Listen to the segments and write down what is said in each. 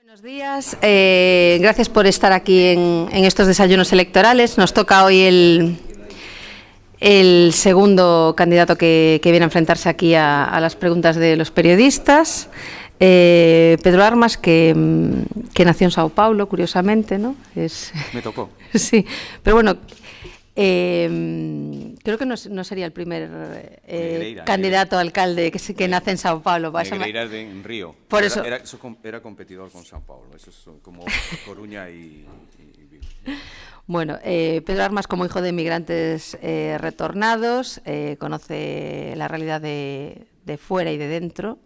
Buenos días, gracias por estar aquí en estos desayunos electorales. Nos toca hoy el segundo candidato que viene a enfrentarse aquí a las preguntas de los periodistas. Pedro Armas, que nació en Sao Paulo, curiosamente, ¿no? Me tocó. Sí, pero bueno, creo que no sería el primer candidato a alcalde que nace en Sao Paulo. Negreira en Río. Por eso era competidor con Sao Paulo. Eso es como Coruña y Vigo. Bueno, Pedro Armas, como hijo de inmigrantes retornados, conoce la realidad de fuera y de dentro.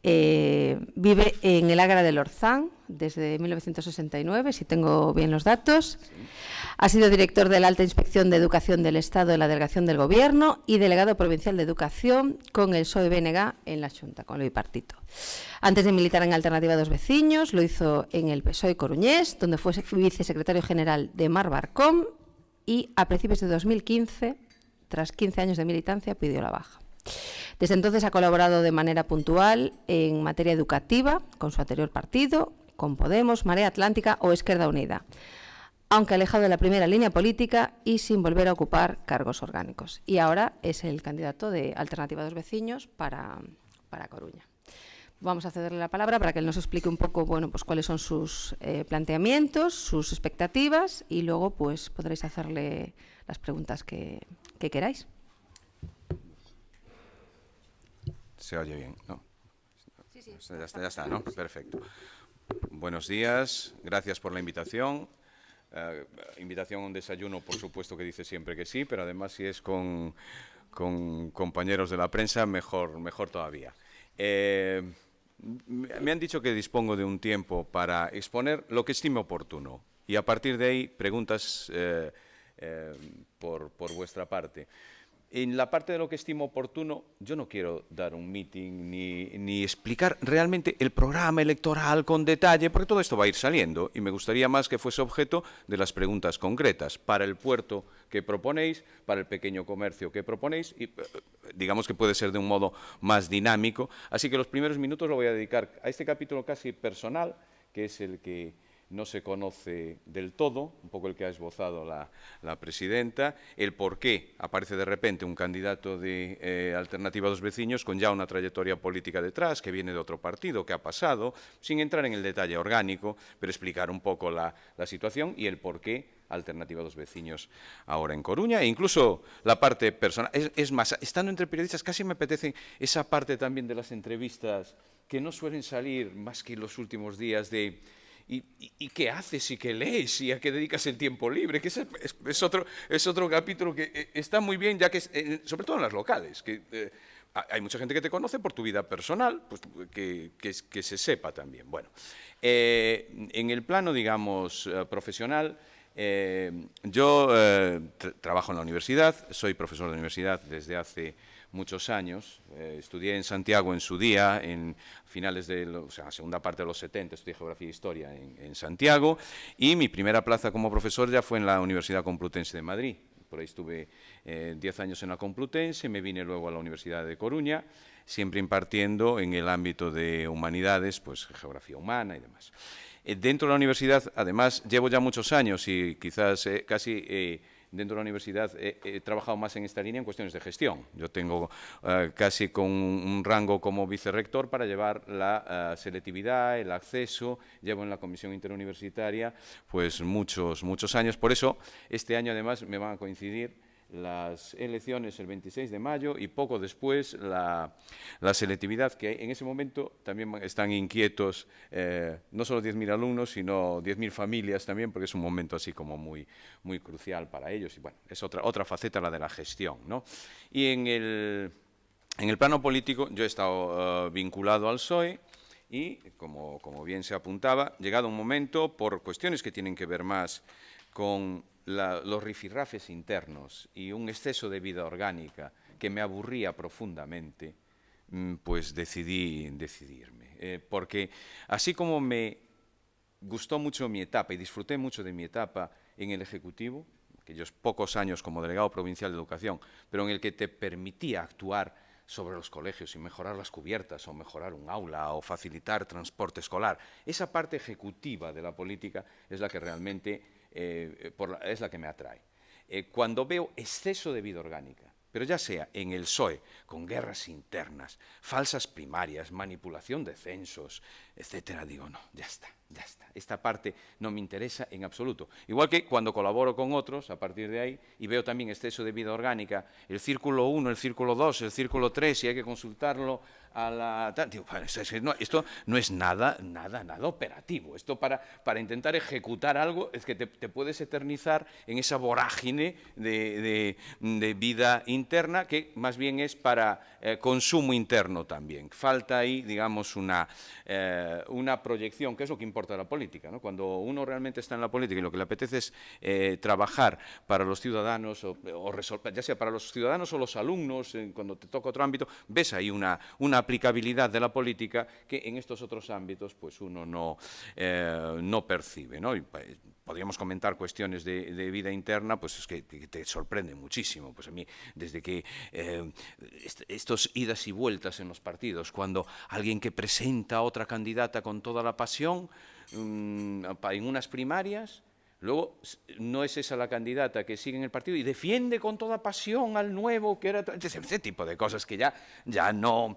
Vive en el Agra del Orzán desde 1969, si tengo bien los datos. Sí. Ha sido director de la Alta Inspección de Educación del Estado de la Delegación del Gobierno y delegado provincial de Educación con el PSOE-BNG en la Xunta, con el bipartito. Antes de militar en Alternativa dos Veciños, lo hizo en el PSOE coruñés, donde fue vicesecretario general de Mar Barcom y a principios de 2015, tras 15 años de militancia, pidió la baja. Desde entonces ha colaborado de manera puntual en materia educativa con su anterior partido, con Podemos, Marea Atlántica o Esquerda Unida, aunque alejado de la primera línea política y sin volver a ocupar cargos orgánicos. Y ahora es el candidato de Alternativa dos Veciños para Coruña. Vamos a cederle la palabra para que él nos explique un poco, bueno, pues cuáles son sus planteamientos, sus expectativas, y luego pues podréis hacerle las preguntas que queráis. Se oye bien, ¿no? Sí. Ya está, ¿no? Perfecto. Buenos días, gracias por la invitación. Invitación a un desayuno, por supuesto que dice siempre que sí, pero además si es con compañeros de la prensa, mejor todavía. Me han dicho que dispongo de un tiempo para exponer lo que estime oportuno y a partir de ahí preguntas por vuestra parte. En la parte de lo que estimo oportuno, yo no quiero dar un meeting ni explicar realmente el programa electoral con detalle, porque todo esto va a ir saliendo y me gustaría más que fuese objeto de las preguntas concretas para el puerto que proponéis, para el pequeño comercio que proponéis y digamos que puede ser de un modo más dinámico. Así que los primeros minutos lo voy a dedicar a este capítulo casi personal, que es el que no se conoce del todo, un poco el que ha esbozado la presidenta, el por qué aparece de repente un candidato de Alternativa dos Veciños con ya una trayectoria política detrás, que viene de otro partido, que ha pasado, sin entrar en el detalle orgánico, pero explicar un poco la situación y el por qué Alternativa dos Veciños ahora en Coruña, e incluso la parte personal. Es más, estando entre periodistas casi me apetece esa parte también de las entrevistas que no suelen salir más que en los últimos días de ¿Y qué haces y qué lees y a qué dedicas el tiempo libre? Que es otro capítulo que está muy bien, ya que sobre todo en las locales, que hay mucha gente que te conoce por tu vida personal, pues que se sepa también. Bueno, en el plano, digamos, profesional, yo trabajo en la universidad, soy profesor de universidad desde hace muchos años, estudié en Santiago en su día, en finales de la segunda parte de los 70, estudié Geografía e Historia en Santiago, y mi primera plaza como profesor ya fue en la Universidad Complutense de Madrid. Por ahí estuve 10 años en la Complutense, me vine luego a la Universidad de Coruña, siempre impartiendo en el ámbito de humanidades, pues geografía humana y demás. Dentro de la universidad, además, llevo ya muchos años y quizás casi dentro de la universidad he trabajado más en esta línea en cuestiones de gestión. Yo tengo casi con un rango como vicerrector para llevar la selectividad, el acceso, llevo en la comisión interuniversitaria pues muchos años. Por eso este año además me van a coincidir las elecciones el 26 de mayo y poco después la selectividad, que en ese momento también están inquietos no solo 10.000 alumnos, sino 10.000 familias también, porque es un momento así como muy crucial para ellos. Y bueno, es otra faceta la de la gestión, ¿no? Y en el plano político yo he estado vinculado al PSOE y, como bien se apuntaba, llegado un momento, por cuestiones que tienen que ver más con los rifirrafes internos y un exceso de vida orgánica que me aburría profundamente, pues decidí decidirme. Porque así como me gustó mucho mi etapa y disfruté mucho de mi etapa en el Ejecutivo, aquellos pocos años como delegado provincial de Educación, pero en el que te permitía actuar sobre los colegios y mejorar las cubiertas o mejorar un aula o facilitar transporte escolar. Esa parte ejecutiva de la política es la que realmente es la que me atrae. Cuando veo exceso de vida orgánica, pero ya sea en el PSOE, con guerras internas, falsas primarias, manipulación de censos, etcétera, digo, no, ya está, ya está. Esta parte no me interesa en absoluto. Igual que cuando colaboro con otros, a partir de ahí, y veo también exceso de vida orgánica, el círculo 1, el círculo 2, el círculo 3, si hay que consultarlo a la... Digo, esto no es nada operativo. Esto para intentar ejecutar algo es que te puedes eternizar en esa vorágine de vida interna que más bien es para consumo interno también. Falta ahí, digamos, una proyección, que es lo que importa de la política, ¿no? Cuando uno realmente está en la política y lo que le apetece es trabajar para los ciudadanos, o resolver, ya sea para los ciudadanos o los alumnos, cuando te toca otro ámbito, ves ahí una aplicabilidad de la política que en estos otros ámbitos pues uno no percibe, ¿no? Y, podríamos comentar cuestiones de vida interna, pues es que te sorprende muchísimo. Pues a mí, desde que estos idas y vueltas en los partidos, cuando alguien que presenta a otra candidata con toda la pasión en unas primarias, luego no es esa la candidata que sigue en el partido y defiende con toda pasión al nuevo que era... Ese tipo de cosas que ya no...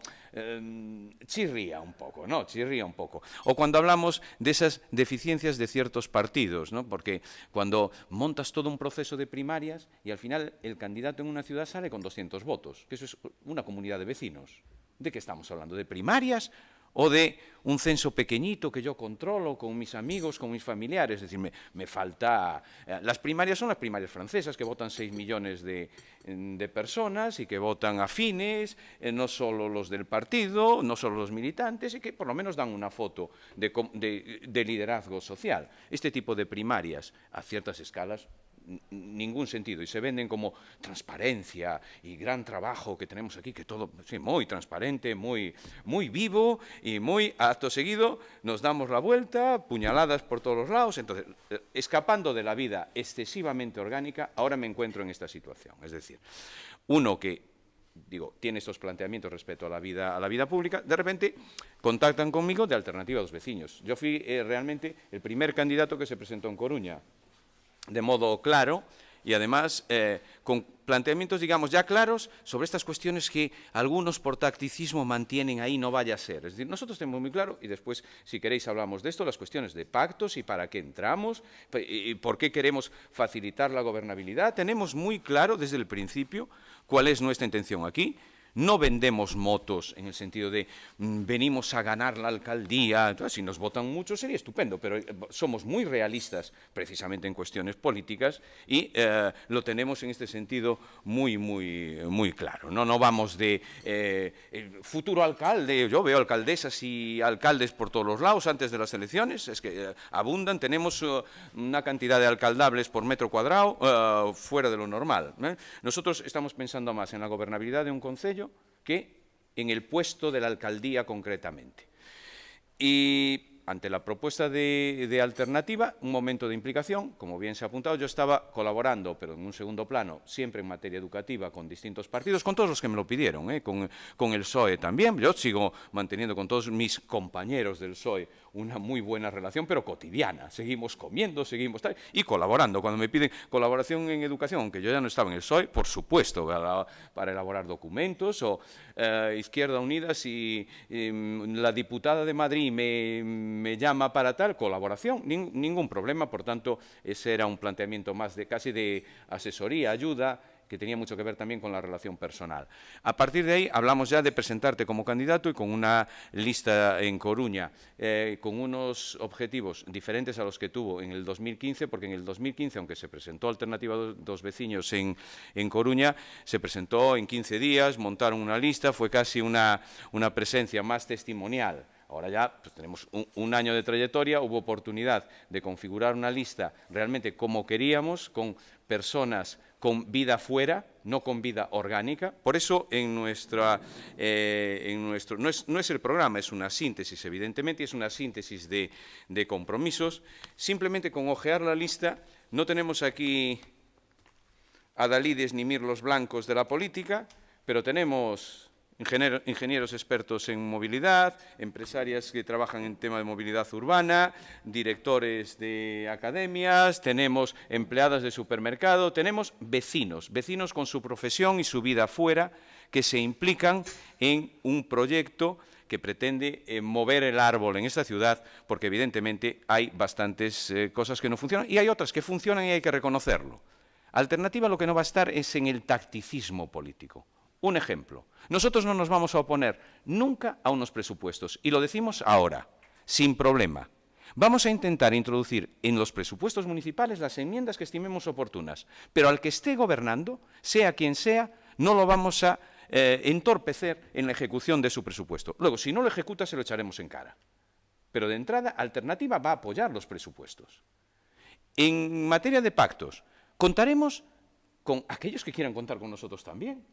chirría un poco, ¿no? Chirría un poco. O cuando hablamos de esas deficiencias de ciertos partidos, ¿no? Porque cuando montas todo un proceso de primarias y al final el candidato en una ciudad sale con 200 votos, que eso es una comunidad de vecinos. ¿De qué estamos hablando? ¿De primarias o de un censo pequeñito que yo controlo con mis amigos, con mis familiares? Es decir, me falta... las primarias son las primarias francesas, que votan 6 millones de personas y que votan afines, no solo los del partido, no solo los militantes, y que por lo menos dan una foto de liderazgo social. Este tipo de primarias a ciertas escalas, ningún sentido, y se venden como transparencia y gran trabajo que tenemos aquí, que todo, sí, muy transparente, muy vivo, y muy acto seguido nos damos la vuelta, puñaladas por todos los lados. Entonces, escapando de la vida excesivamente orgánica, ahora me encuentro en esta situación. Es decir, uno que, digo, tiene estos planteamientos respecto a la vida pública, de repente contactan conmigo de Alternativa a los Veciños. Yo fui realmente el primer candidato que se presentó en Coruña, de modo claro, y además con planteamientos, digamos, ya claros sobre estas cuestiones que algunos por tacticismo mantienen ahí, no vaya a ser. Es decir, nosotros tenemos muy claro, y después, si queréis, hablamos de esto, las cuestiones de pactos y para qué entramos, y por qué queremos facilitar la gobernabilidad. Tenemos muy claro desde el principio cuál es nuestra intención aquí. No vendemos motos en el sentido de venimos a ganar la alcaldía. Entonces, si nos votan mucho sería estupendo, pero somos muy realistas precisamente en cuestiones políticas y lo tenemos en este sentido muy claro. No vamos de el futuro alcalde. Yo veo alcaldesas y alcaldes por todos los lados antes de las elecciones, es que abundan. Tenemos una cantidad de alcaldables por metro cuadrado fuera de lo normal. Nosotros estamos pensando más en la gobernabilidad de un concello que en el puesto de la alcaldía concretamente. Y ante la propuesta de Alternativa, un momento de implicación, como bien se ha apuntado, yo estaba colaborando, pero en un segundo plano, siempre en materia educativa, con distintos partidos, con todos los que me lo pidieron, con el PSOE también. Yo sigo manteniendo con todos mis compañeros del PSOE una muy buena relación, pero cotidiana. Seguimos comiendo, seguimos tal, y colaborando. Cuando me piden colaboración en educación, aunque yo ya no estaba en el PSOE, por supuesto, para elaborar documentos, o Izquierda Unida, si la diputada de Madrid me llama para tal, colaboración, ningún problema. Por tanto, ese era un planteamiento más casi de asesoría, ayuda, que tenía mucho que ver también con la relación personal. A partir de ahí hablamos ya de presentarte como candidato y con una lista en Coruña, con unos objetivos diferentes a los que tuvo en el 2015, porque en el 2015, aunque se presentó Alternativa a los Veciños en Coruña, se presentó en 15 días, montaron una lista, fue casi una presencia más testimonial. Ahora ya pues, tenemos un año de trayectoria, hubo oportunidad de configurar una lista realmente como queríamos, con personas con vida fuera, no con vida orgánica. Por eso no es el programa, es una síntesis, evidentemente, es una síntesis de compromisos. Simplemente con ojear la lista, no tenemos aquí adalides ni mirlos blancos de la política, pero tenemos ingenieros expertos en movilidad, empresarias que trabajan en tema de movilidad urbana, directores de academias, tenemos empleadas de supermercado, tenemos vecinos con su profesión y su vida fuera que se implican en un proyecto que pretende mover el árbol en esta ciudad, porque evidentemente hay bastantes cosas que no funcionan y hay otras que funcionan y hay que reconocerlo. Alternativa lo que no va a estar es en el tacticismo político. Un ejemplo, nosotros no nos vamos a oponer nunca a unos presupuestos, y lo decimos ahora, sin problema. Vamos a intentar introducir en los presupuestos municipales las enmiendas que estimemos oportunas, pero al que esté gobernando, sea quien sea, no lo vamos a entorpecer en la ejecución de su presupuesto. Luego, si no lo ejecuta, se lo echaremos en cara. Pero de entrada, Alternativa va a apoyar los presupuestos. En materia de pactos, contaremos con aquellos que quieran contar con nosotros también.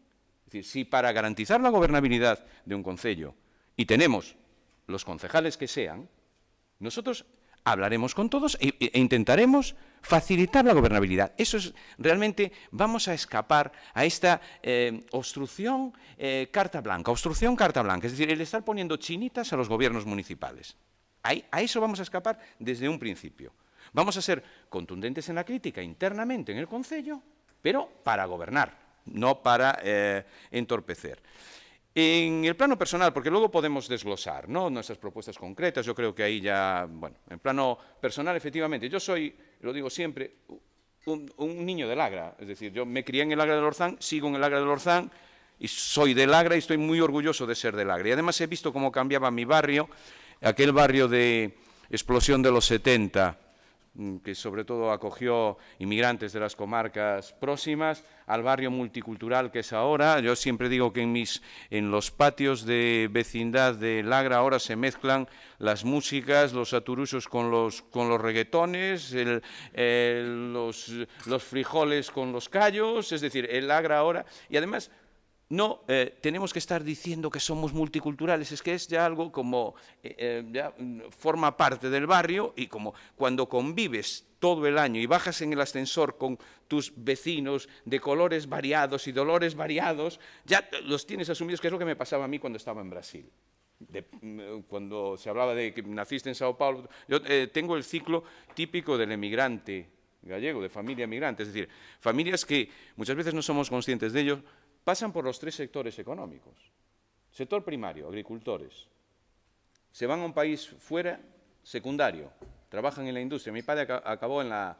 Es decir, si para garantizar la gobernabilidad de un concello, y tenemos los concejales que sean, nosotros hablaremos con todos e intentaremos facilitar la gobernabilidad. Eso es, realmente vamos a escapar a esta obstrucción carta blanca, es decir, el estar poniendo chinitas a los gobiernos municipales. A eso vamos a escapar desde un principio. Vamos a ser contundentes en la crítica internamente en el concello, pero para gobernar, no para entorpecer. En el plano personal, porque luego podemos desglosar, ¿no?, nuestras propuestas concretas, yo creo que ahí ya, bueno, en plano personal, efectivamente, yo soy, lo digo siempre, un niño del Agra, es decir, yo me crié en el Agra del Orzán, sigo en el Agra del Orzán, y soy del Agra y estoy muy orgulloso de ser del Agra. Y además he visto cómo cambiaba mi barrio, aquel barrio de explosión de los 70, que sobre todo acogió inmigrantes de las comarcas próximas, al barrio multicultural que es ahora. Yo siempre digo que en los patios de vecindad del Agra ahora se mezclan las músicas, los aturusos con los reggaetones, los frijoles con los callos, es decir, el Agra ahora, y además no tenemos que estar diciendo que somos multiculturales, es que es ya algo como, ya forma parte del barrio, y como cuando convives todo el año y bajas en el ascensor con tus vecinos de colores variados y dolores variados, ya los tienes asumidos, que es lo que me pasaba a mí cuando estaba en Brasil. Cuando se hablaba de que naciste en Sao Paulo, yo tengo el ciclo típico del emigrante gallego, de familia emigrante, es decir, familias que muchas veces no somos conscientes de ello, pasan por los 3 sectores económicos. Sector primario, agricultores. Se van a un país fuera, secundario, trabajan en la industria. Mi padre acabó en la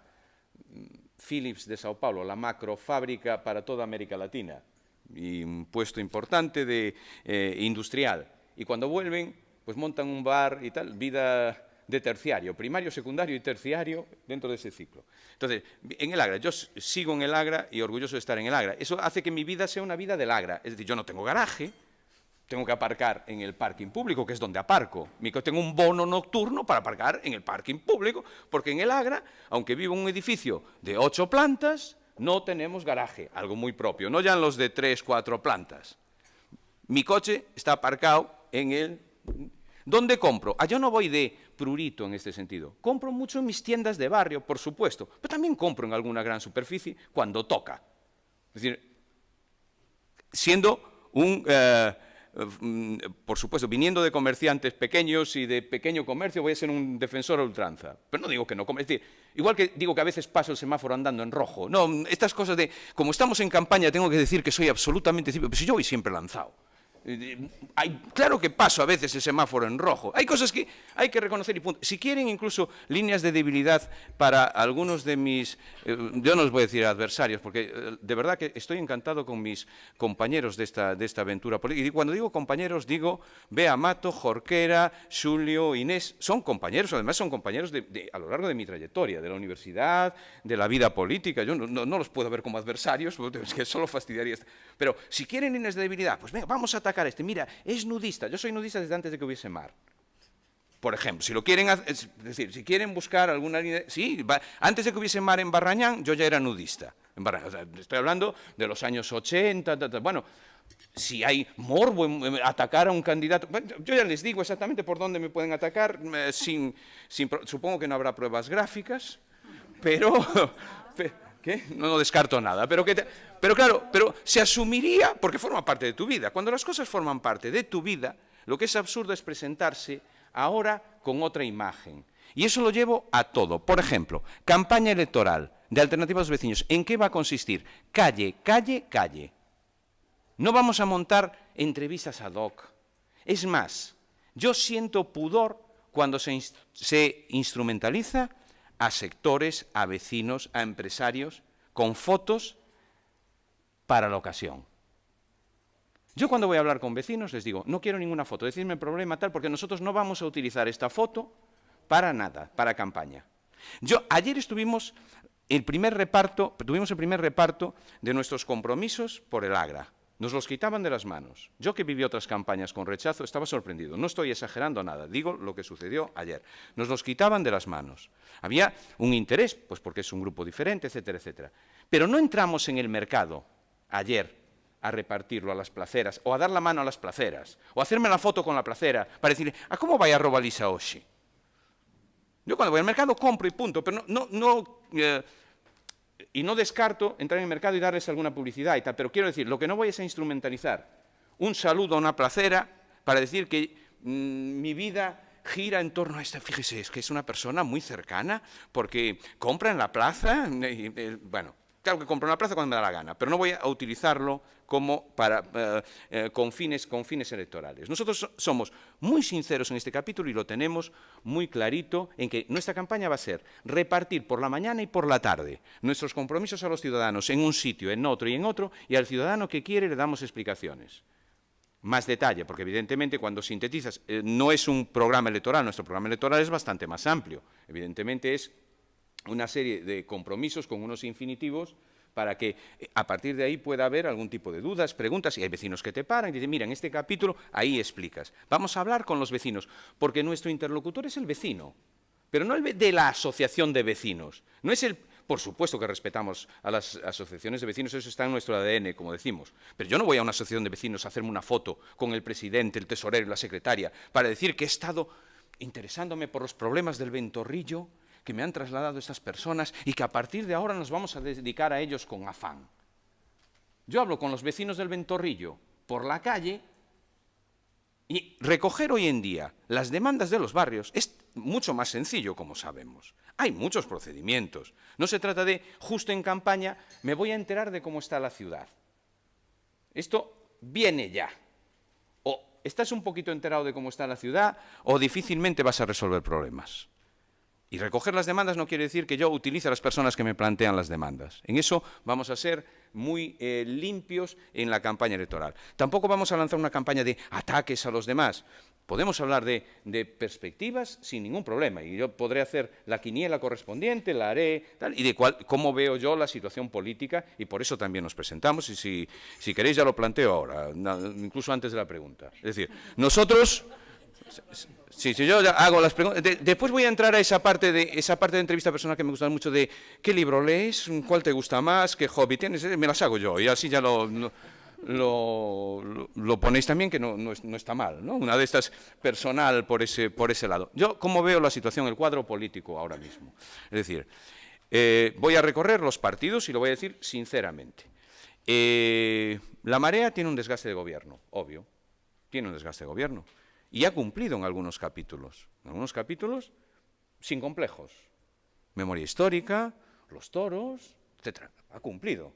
Philips de Sao Paulo, la macrofábrica para toda América Latina, y un puesto importante de industrial. Y cuando vuelven, pues montan un bar y tal, vida de terciario, primario, secundario y terciario dentro de ese ciclo. Entonces, en el Agra, yo sigo en el Agra y orgulloso de estar en el Agra. Eso hace que mi vida sea una vida del Agra. Es decir, yo no tengo garaje, tengo que aparcar en el parking público, que es donde aparco. Tengo un bono nocturno para aparcar en el parking público, porque en el Agra, aunque vivo en un edificio de 8 plantas, no tenemos garaje, algo muy propio, no ya en los de 3, 4 plantas. Mi coche está aparcado en el... ¿Dónde compro? Yo no voy de prurito en este sentido. Compro mucho en mis tiendas de barrio, por supuesto, pero también compro en alguna gran superficie cuando toca. Es decir, siendo por supuesto, viniendo de comerciantes pequeños y de pequeño comercio, voy a ser un defensor a ultranza. Pero no digo que no. Es decir, igual que digo que a veces paso el semáforo andando en rojo. No, estas cosas de, como estamos en campaña, tengo que decir que soy absolutamente cívico. Pero si yo voy siempre lanzado. Claro que paso a veces el semáforo en rojo. Hay cosas que hay que reconocer y punto. Si quieren incluso líneas de debilidad para algunos de mis, yo no os voy a decir adversarios, porque de verdad que estoy encantado con mis compañeros de esta aventura política. Y cuando digo compañeros, digo Bea Mato, Jorquera, Xulio, Inés. Son compañeros, además son compañeros a lo largo de mi trayectoria, de la universidad, de la vida política. Yo no los puedo ver como adversarios, es que solo fastidiaría. Pero si quieren líneas de debilidad, pues venga, vamos a atacar mira, es nudista, yo soy nudista desde antes de que hubiese mar. Por ejemplo, si lo quieren, es decir, si quieren buscar alguna línea, sí, antes de que hubiese mar en Barrañán, yo ya era nudista. O sea, estoy hablando de los años 80, bueno, si hay morbo en atacar a un candidato, bueno, yo ya les digo exactamente por dónde me pueden atacar, supongo que no habrá pruebas gráficas, pero ¿Qué? No descarto nada, pero claro, pero se asumiría, porque forma parte de tu vida. Cuando las cosas forman parte de tu vida, lo que es absurdo es presentarse ahora con otra imagen. Y eso lo llevo a todo. Por ejemplo, campaña electoral de Alternativa a los Vecinos. ¿En qué va a consistir? Calle, calle, calle. No vamos a montar entrevistas ad hoc. Es más, yo siento pudor cuando se instrumentaliza a sectores, a vecinos, a empresarios, con fotos para la ocasión. Yo cuando voy a hablar con vecinos les digo, no quiero ninguna foto, decidme el problema tal, porque nosotros no vamos a utilizar esta foto para nada, para campaña. Ayer tuvimos el primer reparto de nuestros compromisos por el Agra. Nos los quitaban de las manos. Yo que viví otras campañas con rechazo estaba sorprendido. No estoy exagerando nada, digo lo que sucedió ayer. Nos los quitaban de las manos. Había un interés, pues porque es un grupo diferente, etcétera, etcétera. Pero no entramos en el mercado ayer a repartirlo a las placeras, o a dar la mano a las placeras, o a hacerme la foto con la placera para decirle, ¿a cómo vaya a robar Lisa Oshi? Yo cuando voy al mercado compro y punto, pero y no descarto entrar en el mercado y darles alguna publicidad y tal, pero quiero decir, lo que no voy es a instrumentalizar un saludo a una placera para decir que mi vida gira en torno a esta. Fíjese, es que es una persona muy cercana porque compra en la plaza, bueno, claro que compro en la plaza cuando me da la gana, pero no voy a utilizarlo como con fines electorales. Nosotros somos muy sinceros en este capítulo y lo tenemos muy clarito en que nuestra campaña va a ser repartir por la mañana y por la tarde nuestros compromisos a los ciudadanos en un sitio, en otro, y al ciudadano que quiere le damos explicaciones. Más detalle, porque evidentemente cuando sintetizas, no es un programa electoral, nuestro programa electoral es bastante más amplio. Evidentemente es una serie de compromisos con unos infinitivos para que a partir de ahí pueda haber algún tipo de dudas, preguntas, y hay vecinos que te paran y dicen, mira, en este capítulo ahí explicas. Vamos a hablar con los vecinos, porque nuestro interlocutor es el vecino, pero no el de la asociación de vecinos. No es por supuesto que respetamos a las asociaciones de vecinos, eso está en nuestro ADN, como decimos, pero yo no voy a una asociación de vecinos a hacerme una foto con el presidente, el tesorero y la secretaria para decir que he estado interesándome por los problemas del Ventorrillo que me han trasladado estas personas y que a partir de ahora nos vamos a dedicar a ellos con afán. Yo hablo con los vecinos del Ventorrillo por la calle y recoger hoy en día las demandas de los barrios es mucho más sencillo, como sabemos. Hay muchos procedimientos. No se trata de, justo en campaña, me voy a enterar de cómo está la ciudad. Esto viene ya. O estás un poquito enterado de cómo está la ciudad o difícilmente vas a resolver problemas. Y recoger las demandas no quiere decir que yo utilice a las personas que me plantean las demandas. En eso vamos a ser muy limpios en la campaña electoral. Tampoco vamos a lanzar una campaña de ataques a los demás. Podemos hablar de perspectivas sin ningún problema. Y yo podré hacer la quiniela correspondiente, la haré, tal, y de cómo veo yo la situación política, y por eso también nos presentamos. Y si queréis ya lo planteo ahora, incluso antes de la pregunta. Es decir, nosotros... Sí, yo ya hago las preguntas. Después voy a entrar a esa parte de entrevista personal que me gusta mucho de ¿qué libro lees? ¿Cuál te gusta más? ¿Qué hobby tienes? Me las hago yo y así ya lo ponéis también, que no está mal, ¿no? Una de estas personal por ese lado. Yo, ¿cómo veo la situación, el cuadro político ahora mismo? Es decir, voy a recorrer los partidos y lo voy a decir sinceramente. La Marea tiene un desgaste de gobierno, obvio. Tiene un desgaste de gobierno. Y ha cumplido en algunos capítulos sin complejos. Memoria histórica, los toros, etc. Ha cumplido.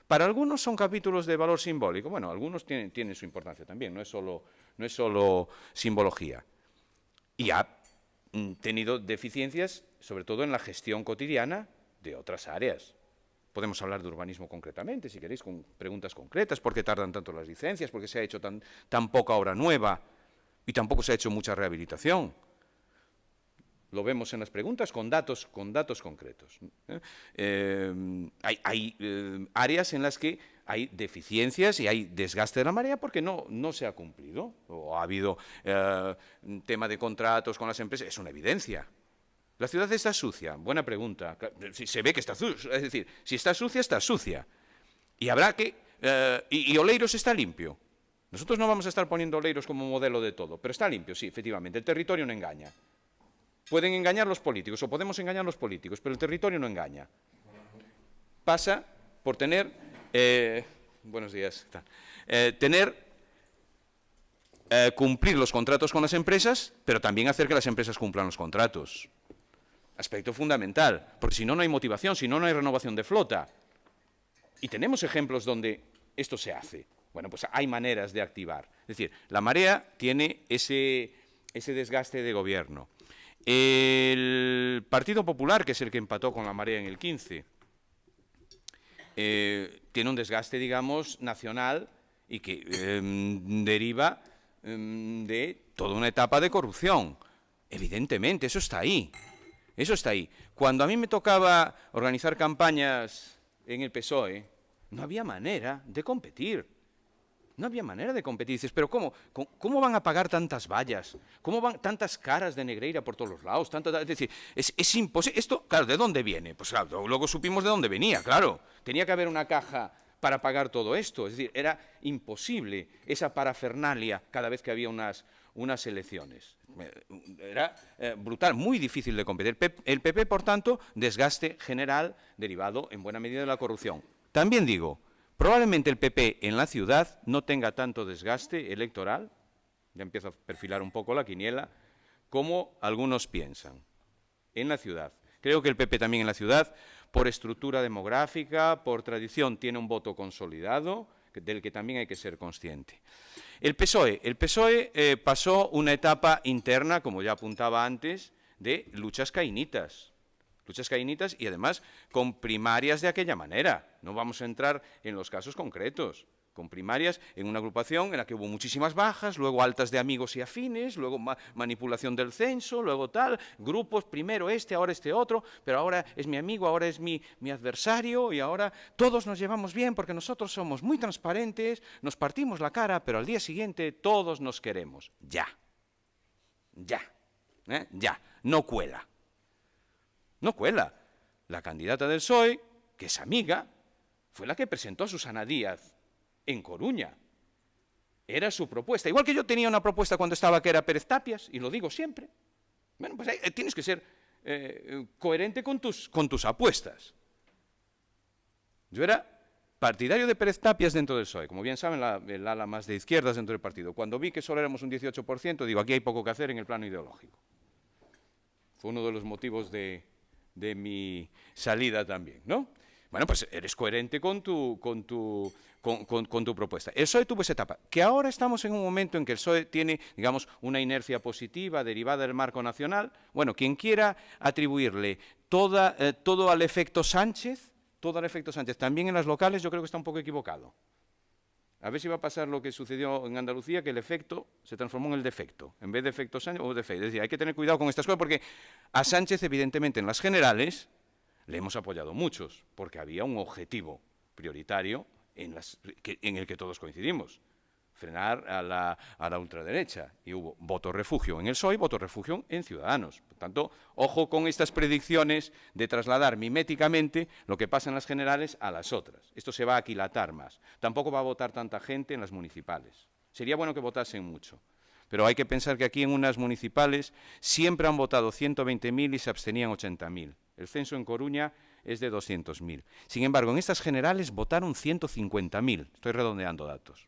Para algunos son capítulos de valor simbólico. Bueno, algunos tienen su importancia también, no es solo simbología. Y ha tenido deficiencias, sobre todo en la gestión cotidiana de otras áreas. Podemos hablar de urbanismo concretamente, si queréis, con preguntas concretas. ¿Por qué tardan tanto las licencias? ¿Por qué se ha hecho tan poca obra nueva? Y tampoco se ha hecho mucha rehabilitación. Lo vemos en las preguntas con datos concretos. Hay áreas en las que hay deficiencias y hay desgaste de la Marea porque no se ha cumplido. O ha habido tema de contratos con las empresas. Es una evidencia. ¿La ciudad está sucia? Buena pregunta. Se ve que está sucia. Es decir, si está sucia, está sucia. Y habrá que... y Oleiros está limpio. Nosotros no vamos a estar poniendo Oleiros como modelo de todo, pero está limpio, sí, efectivamente. El territorio no engaña. Pueden engañar los políticos, o podemos engañar los políticos, pero el territorio no engaña. pasa por tener, buenos días, cumplir los contratos con las empresas, pero también hacer que las empresas cumplan los contratos. Aspecto fundamental, porque si no, no hay motivación, si no, no hay renovación de flota. Y tenemos ejemplos donde esto se hace. Bueno, pues hay maneras de activar. Es decir, la Marea tiene ese desgaste de gobierno. El Partido Popular, que es el que empató con la Marea en el 15, tiene un desgaste, digamos, nacional y que deriva de toda una etapa de corrupción. Evidentemente, eso está ahí. Eso está ahí. Cuando a mí me tocaba organizar campañas en el PSOE, no había manera de competir. No había manera de competir. Dices, pero ¿cómo van a pagar tantas vallas? ¿Cómo van tantas caras de Negreira por todos los lados? Es decir, es imposible. Esto, claro, ¿de dónde viene? Pues claro, luego supimos de dónde venía, claro. Tenía que haber una caja para pagar todo esto. Es decir, era imposible esa parafernalia cada vez que había unas elecciones. Era brutal, muy difícil de competir. El PP, por tanto, desgaste general derivado en buena medida de la corrupción. También digo, probablemente el PP en la ciudad no tenga tanto desgaste electoral, ya empiezo a perfilar un poco la quiniela, como algunos piensan. En la ciudad. Creo que el PP también en la ciudad, por estructura demográfica, por tradición, tiene un voto consolidado, del que también hay que ser consciente. El PSOE pasó una etapa interna, como ya apuntaba antes, de luchas caínitas y además con primarias de aquella manera. No vamos a entrar en los casos concretos. Con primarias en una agrupación en la que hubo muchísimas bajas, luego altas de amigos y afines, luego manipulación del censo, luego tal, grupos, primero ahora este otro, pero ahora es mi amigo, ahora es mi adversario y ahora todos nos llevamos bien porque nosotros somos muy transparentes, nos partimos la cara, pero al día siguiente todos nos queremos. Ya, no cuela. No cuela. La candidata del PSOE, que es amiga, fue la que presentó a Susana Díaz en Coruña. Era su propuesta. Igual que yo tenía una propuesta cuando estaba que era Pérez Tapias, y lo digo siempre. Bueno, pues tienes que ser coherente con tus apuestas. Yo era partidario de Pérez Tapias dentro del PSOE. Como bien saben, el ala más de izquierdas dentro del partido. Cuando vi que solo éramos un 18%, digo, aquí hay poco que hacer en el plano ideológico. Fue uno de los motivos de mi salida también, ¿no? Bueno, pues eres coherente con tu propuesta. El PSOE tuvo esa etapa, que ahora estamos en un momento en que el PSOE tiene, digamos, una inercia positiva derivada del marco nacional. Bueno, quien quiera atribuirle todo al efecto Sánchez, también en las locales, yo creo que está un poco equivocado. A ver si va a pasar lo que sucedió en Andalucía, que el efecto se transformó en el defecto. En vez de efecto Sánchez, o defecto. Es decir, hay que tener cuidado con estas cosas, porque a Sánchez, evidentemente, en las generales, le hemos apoyado muchos, porque había un objetivo prioritario en el que todos coincidimos, frenar a la ultraderecha. Y hubo voto refugio en el PSOE, voto refugio en Ciudadanos. Por tanto, ojo con estas predicciones de trasladar miméticamente lo que pasa en las generales a las otras. Esto se va a aquilatar más. Tampoco va a votar tanta gente en las municipales. Sería bueno que votasen mucho. Pero hay que pensar que aquí en unas municipales siempre han votado 120.000 y se abstenían 80.000. El censo en Coruña es de 200.000. Sin embargo, en estas generales votaron 150.000. Estoy redondeando datos.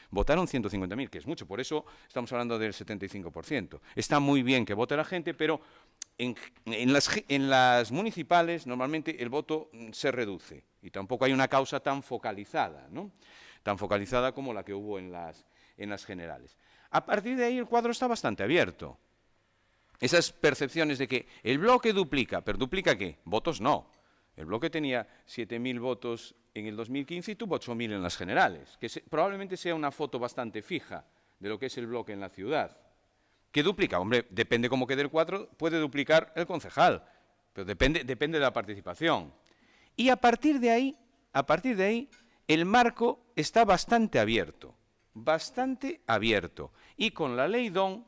Votaron 150.000, que es mucho. Por eso estamos hablando del 75%. Está muy bien que vote la gente, pero en las municipales normalmente el voto se reduce. Y tampoco hay una causa tan focalizada, ¿no? Tan focalizada como la que hubo en las generales. A partir de ahí el cuadro está bastante abierto. Esas percepciones de que el bloque duplica, ¿pero duplica qué? Votos no. El bloque tenía 7.000 votos en el 2015 y tuvo 8.000 en las generales, que probablemente sea una foto bastante fija de lo que es el bloque en la ciudad. ¿Qué duplica? Hombre, depende cómo quede el cuadro, puede duplicar el concejal, pero depende de la participación. Y a partir de ahí, el marco está bastante abierto. Y con la ley DON,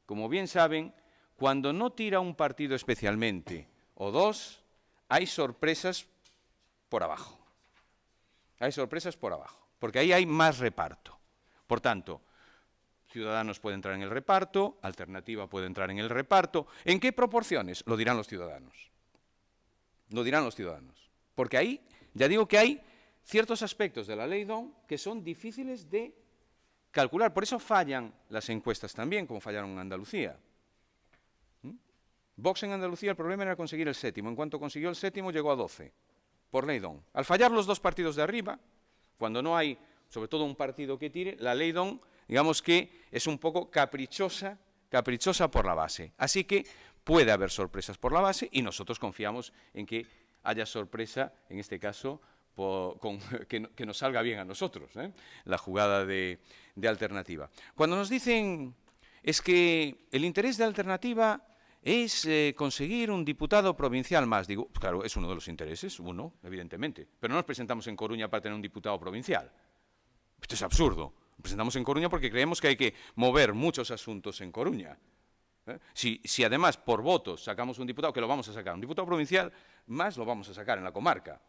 como bien saben, cuando no tira un partido especialmente, o dos, hay sorpresas por abajo. Porque ahí hay más reparto. Por tanto, Ciudadanos puede entrar en el reparto, Alternativa puede entrar en el reparto. ¿En qué proporciones? Lo dirán los ciudadanos. Porque ahí Ya digo que hay ciertos aspectos de la ley DON que son difíciles de calcular. Por eso fallan las encuestas también, como fallaron en Andalucía. Vox en Andalucía el problema era conseguir el séptimo. En cuanto consiguió el séptimo, llegó a 12, por ley DON. Al fallar los dos partidos de arriba, cuando no hay, sobre todo, un partido que tire, la ley DON, digamos que es un poco caprichosa por la base. Así que puede haber sorpresas por la base y nosotros confiamos en que haya sorpresa, en este caso, que nos salga bien a nosotros, la jugada de Alternativa. Cuando nos dicen es que el interés de Alternativa es conseguir un diputado provincial más, digo, claro, es uno de los intereses, uno, evidentemente, pero no nos presentamos en Coruña para tener un diputado provincial. Esto es absurdo. Nos presentamos en Coruña porque creemos que hay que mover muchos asuntos en Coruña. Si además por votos sacamos un diputado, que lo vamos a sacar, un diputado provincial, más lo vamos a sacar en la comarca.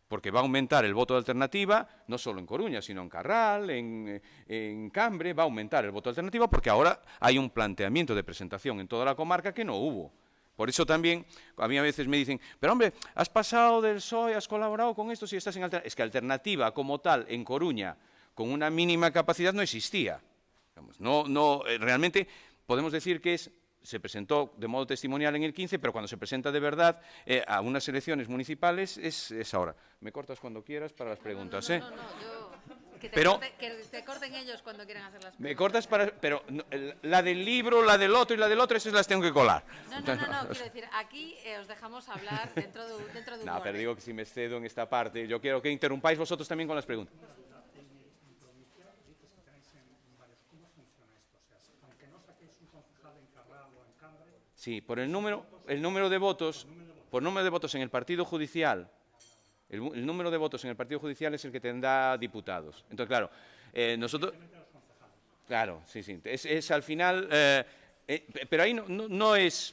Porque va a aumentar el voto de Alternativa, no solo en Coruña, sino en Carral, en Cambre, va a aumentar el voto de Alternativa porque ahora hay un planteamiento de presentación en toda la comarca que no hubo. Por eso también, a mí a veces me dicen, pero hombre, has pasado del PSOE, has colaborado con esto si estás en Alternativa. Es que Alternativa como tal en Coruña, con una mínima capacidad, no existía. Realmente podemos decir que se presentó de modo testimonial en el 15, pero cuando se presenta de verdad a unas elecciones municipales es ahora. Me cortas cuando quieras para las preguntas, ¿eh? Que te corten ellos cuando quieran hacer las preguntas. Me cortas pero la del libro, la del otro y la del otro, esas las tengo que colar. No, quiero decir, aquí os dejamos hablar dentro de un No, pero orden. digo que si me excedo en esta parte, yo quiero que interrumpáis vosotros también con las preguntas. Sí, por el número de votos, por número de votos en el partido judicial, el número de votos en el partido judicial es el que tendrá diputados. Entonces, claro, nosotros... Claro, sí, es al final... pero ahí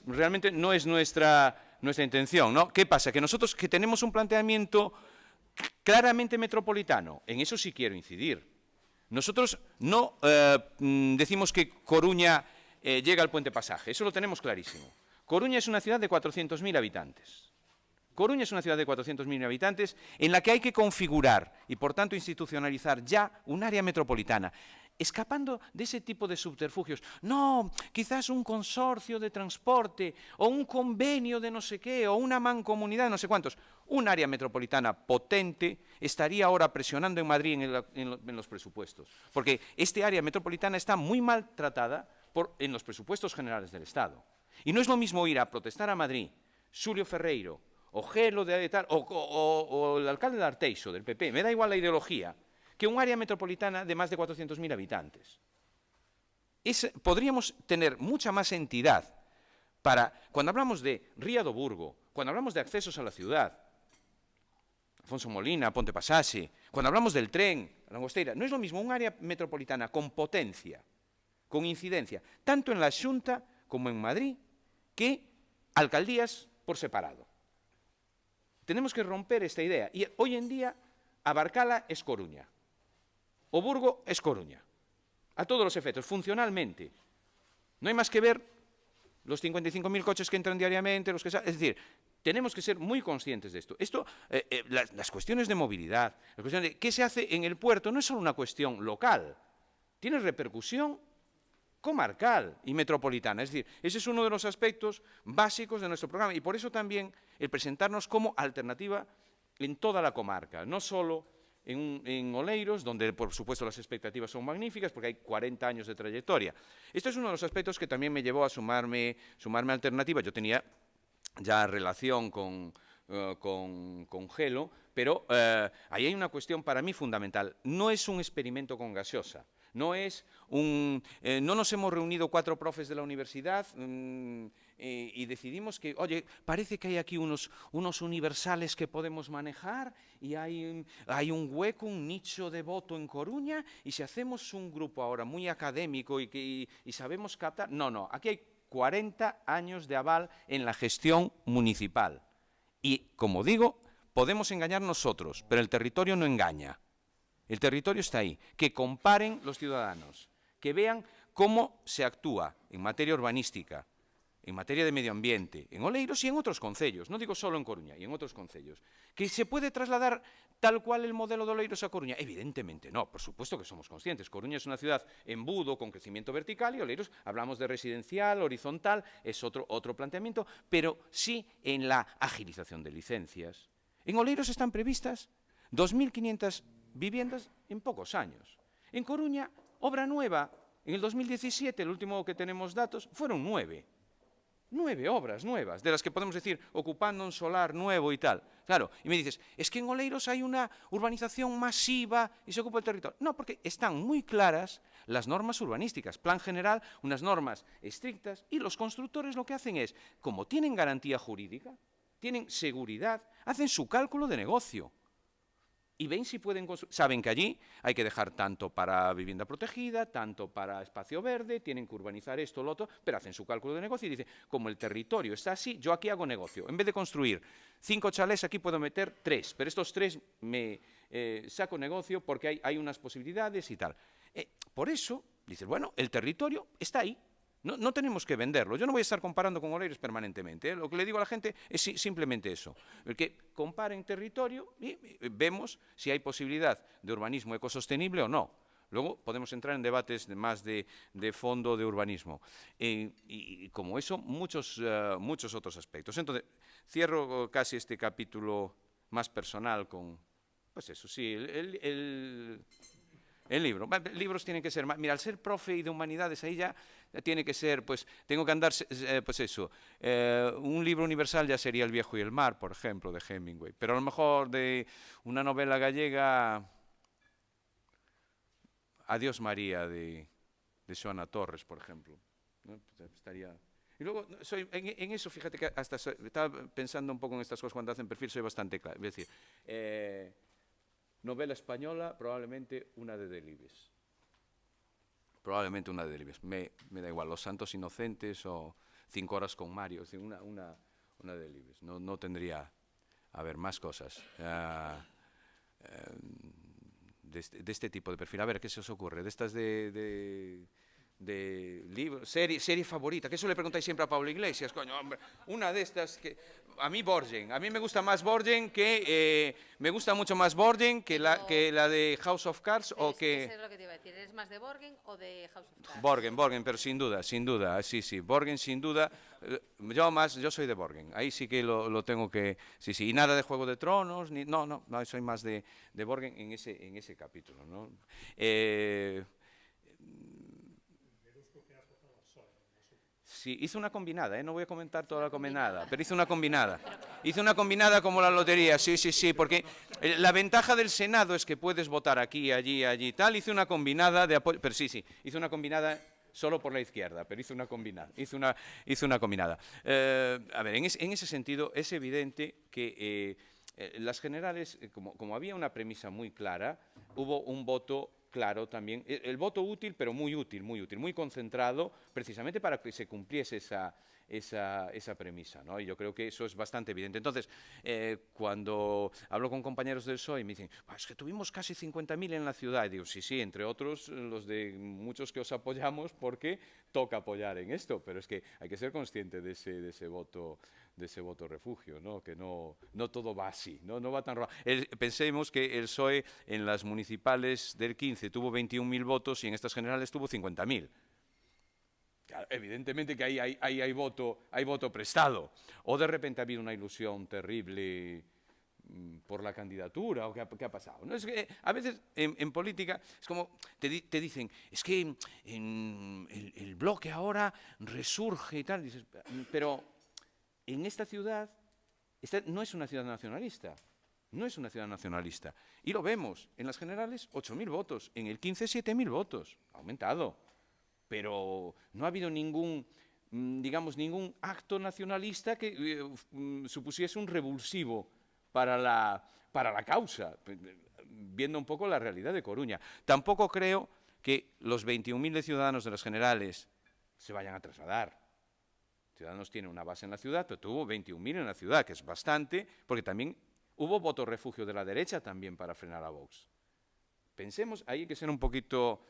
realmente no es nuestra intención, ¿no? ¿Qué pasa? Que nosotros que tenemos un planteamiento claramente metropolitano, en eso sí quiero incidir. Nosotros no decimos que Coruña llega al Puente Pasaje, eso lo tenemos clarísimo. Coruña es una ciudad de 400.000 habitantes. Coruña es una ciudad de 400.000 habitantes en la que hay que configurar y, por tanto, institucionalizar ya un área metropolitana, escapando de ese tipo de subterfugios. No, quizás un consorcio de transporte o un convenio de no sé qué o una mancomunidad de no sé cuántos. Un área metropolitana potente estaría ahora presionando en Madrid en los presupuestos, porque este área metropolitana está muy maltratada en los presupuestos generales del Estado. Y no es lo mismo ir a protestar a Madrid, Xulio Ferreiro, o Gelo de tal, o el alcalde de Arteixo, del PP, me da igual la ideología, que un área metropolitana de más de 400.000 habitantes. Podríamos tener mucha más entidad para, cuando hablamos de Ría do Burgo, cuando hablamos de accesos a la ciudad, Alfonso Molina, Ponte Pasaxe, cuando hablamos del tren, la Langosteira, no es lo mismo un área metropolitana con potencia, con incidencia, tanto en la Xunta como en Madrid, que alcaldías por separado. Tenemos que romper esta idea. Y hoy en día, Abarcala es Coruña. O Burgo es Coruña. A todos los efectos, funcionalmente. No hay más que ver los 55.000 coches que entran diariamente, es decir, tenemos que ser muy conscientes de esto. Las cuestiones de movilidad, la cuestión de qué se hace en el puerto, no es solo una cuestión local. Tiene repercusión comarcal y metropolitana. Es decir, ese es uno de los aspectos básicos de nuestro programa y por eso también el presentarnos como alternativa en toda la comarca, no solo en Oleiros, donde por supuesto las expectativas son magníficas porque hay 40 años de trayectoria. Esto es uno de los aspectos que también me llevó a sumarme a Alternativa. Yo tenía ya relación con Gelo, pero ahí hay una cuestión para mí fundamental. No es un experimento con gaseosa. No nos hemos reunido 4 profes de la universidad y decidimos que, oye, parece que hay aquí unos universales que podemos manejar y hay un hueco, un nicho de voto en Coruña y si hacemos un grupo ahora muy académico y sabemos captar... No, aquí hay 40 años de aval en la gestión municipal. Y, como digo, podemos engañar nosotros, pero el territorio no engaña. El territorio está ahí. Que comparen los ciudadanos, que vean cómo se actúa en materia urbanística, en materia de medio ambiente, en Oleiros y en otros concellos, no digo solo en Coruña, y en otros concellos, que se puede trasladar tal cual el modelo de Oleiros a Coruña. Evidentemente no, por supuesto que somos conscientes. Coruña es una ciudad embudo con crecimiento vertical y Oleiros hablamos de residencial, horizontal, es otro planteamiento, pero sí en la agilización de licencias. En Oleiros están previstas 2.500 viviendas en pocos años. En Coruña, obra nueva, en el 2017, el último que tenemos datos, fueron 9. 9 obras nuevas, de las que podemos decir ocupando un solar nuevo y tal. Claro, y me dices, es que en Oleiros hay una urbanización masiva y se ocupa el territorio. No, porque están muy claras las normas urbanísticas, plan general, unas normas estrictas, y los constructores lo que hacen es, como tienen garantía jurídica, tienen seguridad, hacen su cálculo de negocio. Y ven si pueden construir. Saben que allí hay que dejar tanto para vivienda protegida, tanto para espacio verde, tienen que urbanizar esto, lo otro, pero hacen su cálculo de negocio y dicen, como el territorio está así, yo aquí hago negocio. En vez de construir 5 chalés, aquí puedo meter 3, pero estos 3 me saco negocio porque hay unas posibilidades y tal. Por eso, dices, bueno, el territorio está ahí. No tenemos que venderlo. Yo no voy a estar comparando con Oleiros permanentemente. Lo que le digo a la gente es simplemente eso. El que comparen territorio y vemos si hay posibilidad de urbanismo ecosostenible o no. Luego podemos entrar en debates más de fondo de urbanismo. Y como eso, muchos otros aspectos. Entonces, cierro casi este capítulo más personal con, pues eso, sí, el libro. Libros tienen que ser más. Mira, al ser profe y de humanidades, ahí ya tiene que ser, pues, tengo que andar, pues eso. Un libro universal ya sería El viejo y el mar, por ejemplo, de Hemingway. Pero a lo mejor de una novela gallega, Adiós María, de Xoana Torres, por ejemplo. ¿No? Estaría. Y luego, en eso, fíjate que hasta estaba pensando un poco en estas cosas cuando hacen perfil, soy bastante claro. Es decir, novela española, probablemente una de Delibes. Probablemente una de Delibes. Me da igual, Los Santos Inocentes o 5 horas con Mario. Es decir, una de Delibes. No tendría, a ver, más cosas de este tipo de perfil. A ver, ¿qué se os ocurre? De estas de libros, serie favorita, que eso le preguntáis siempre a Pablo Iglesias, coño, hombre, una de estas que, a mí Borgen, a mí me gusta más Borgen que, me gusta mucho más Borgen que la de House of Cards o que... Eso es lo que te iba a decir, ¿eres más de Borgen o de House of Cards? Borgen, pero sin duda, sí, Borgen sin duda, yo soy de Borgen, ahí sí que lo tengo que, sí, y nada de Juego de Tronos, no, soy más de Borgen en ese capítulo, ¿no? Sí, hizo una combinada, no voy a comentar toda la combinada, pero hizo una combinada. Hizo una combinada como la lotería, sí, porque la ventaja del Senado es que puedes votar aquí, allí, tal. Hizo una combinada de apoyo, pero sí, hizo una combinada solo por la izquierda, pero hizo una combinada. A ver, en ese sentido es evidente que las generales, como había una premisa muy clara, hubo un voto claro también, el voto útil, pero muy útil, muy concentrado, precisamente para que se cumpliese esa premisa, ¿no? Y yo creo que eso es bastante evidente. Entonces, cuando hablo con compañeros del PSOE me dicen, es que tuvimos casi 50.000 en la ciudad, y digo, sí, entre otros los de muchos que os apoyamos, porque toca apoyar en esto, pero es que hay que ser consciente de ese voto refugio, ¿no? Que no todo va así, no va tan raro. Pensemos que el PSOE en las municipales del 15 tuvo 21.000 votos y en estas generales tuvo 50.000. Claro, evidentemente que ahí hay voto prestado. O de repente ha habido una ilusión terrible por la candidatura, o qué ha pasado. ¿No? Es que a veces en política es como te dicen, es que el bloque ahora resurge y tal, dices, pero en esta ciudad, no es una ciudad nacionalista, y lo vemos, en las generales 8.000 votos, en el 15 7.000 votos, ha aumentado, pero no ha habido ningún acto nacionalista que supusiese un revulsivo para la causa, viendo un poco la realidad de Coruña. Tampoco creo que los 21.000 ciudadanos de las generales se vayan a trasladar. Ciudadanos tiene una base en la ciudad, pero tuvo 21.000 en la ciudad, que es bastante, porque también hubo voto refugio de la derecha también para frenar a Vox. Pensemos, ahí hay que ser un poquito,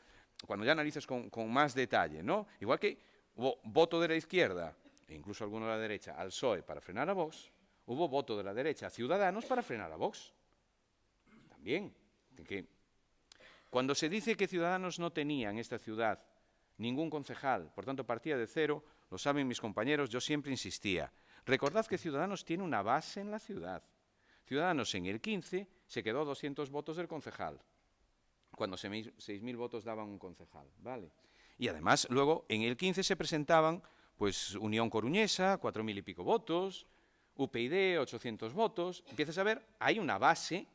cuando ya analizas con más detalle, ¿no? Igual que hubo voto de la izquierda e incluso alguno de la derecha, al PSOE para frenar a Vox, hubo voto de la derecha a Ciudadanos para frenar a Vox. También. Cuando se dice que Ciudadanos no tenía en esta ciudad ningún concejal, por tanto partía de cero, lo saben mis compañeros, yo siempre insistía. Recordad que Ciudadanos tiene una base en la ciudad. Ciudadanos en el 15 se quedó a 200 votos del concejal, cuando 6.000 votos daban un concejal, ¿vale? Y además, luego, en el 15 se presentaban, pues, Unión Coruñesa, 4.000 y pico votos, UPyD, 800 votos. Empiezas a ver, hay una base,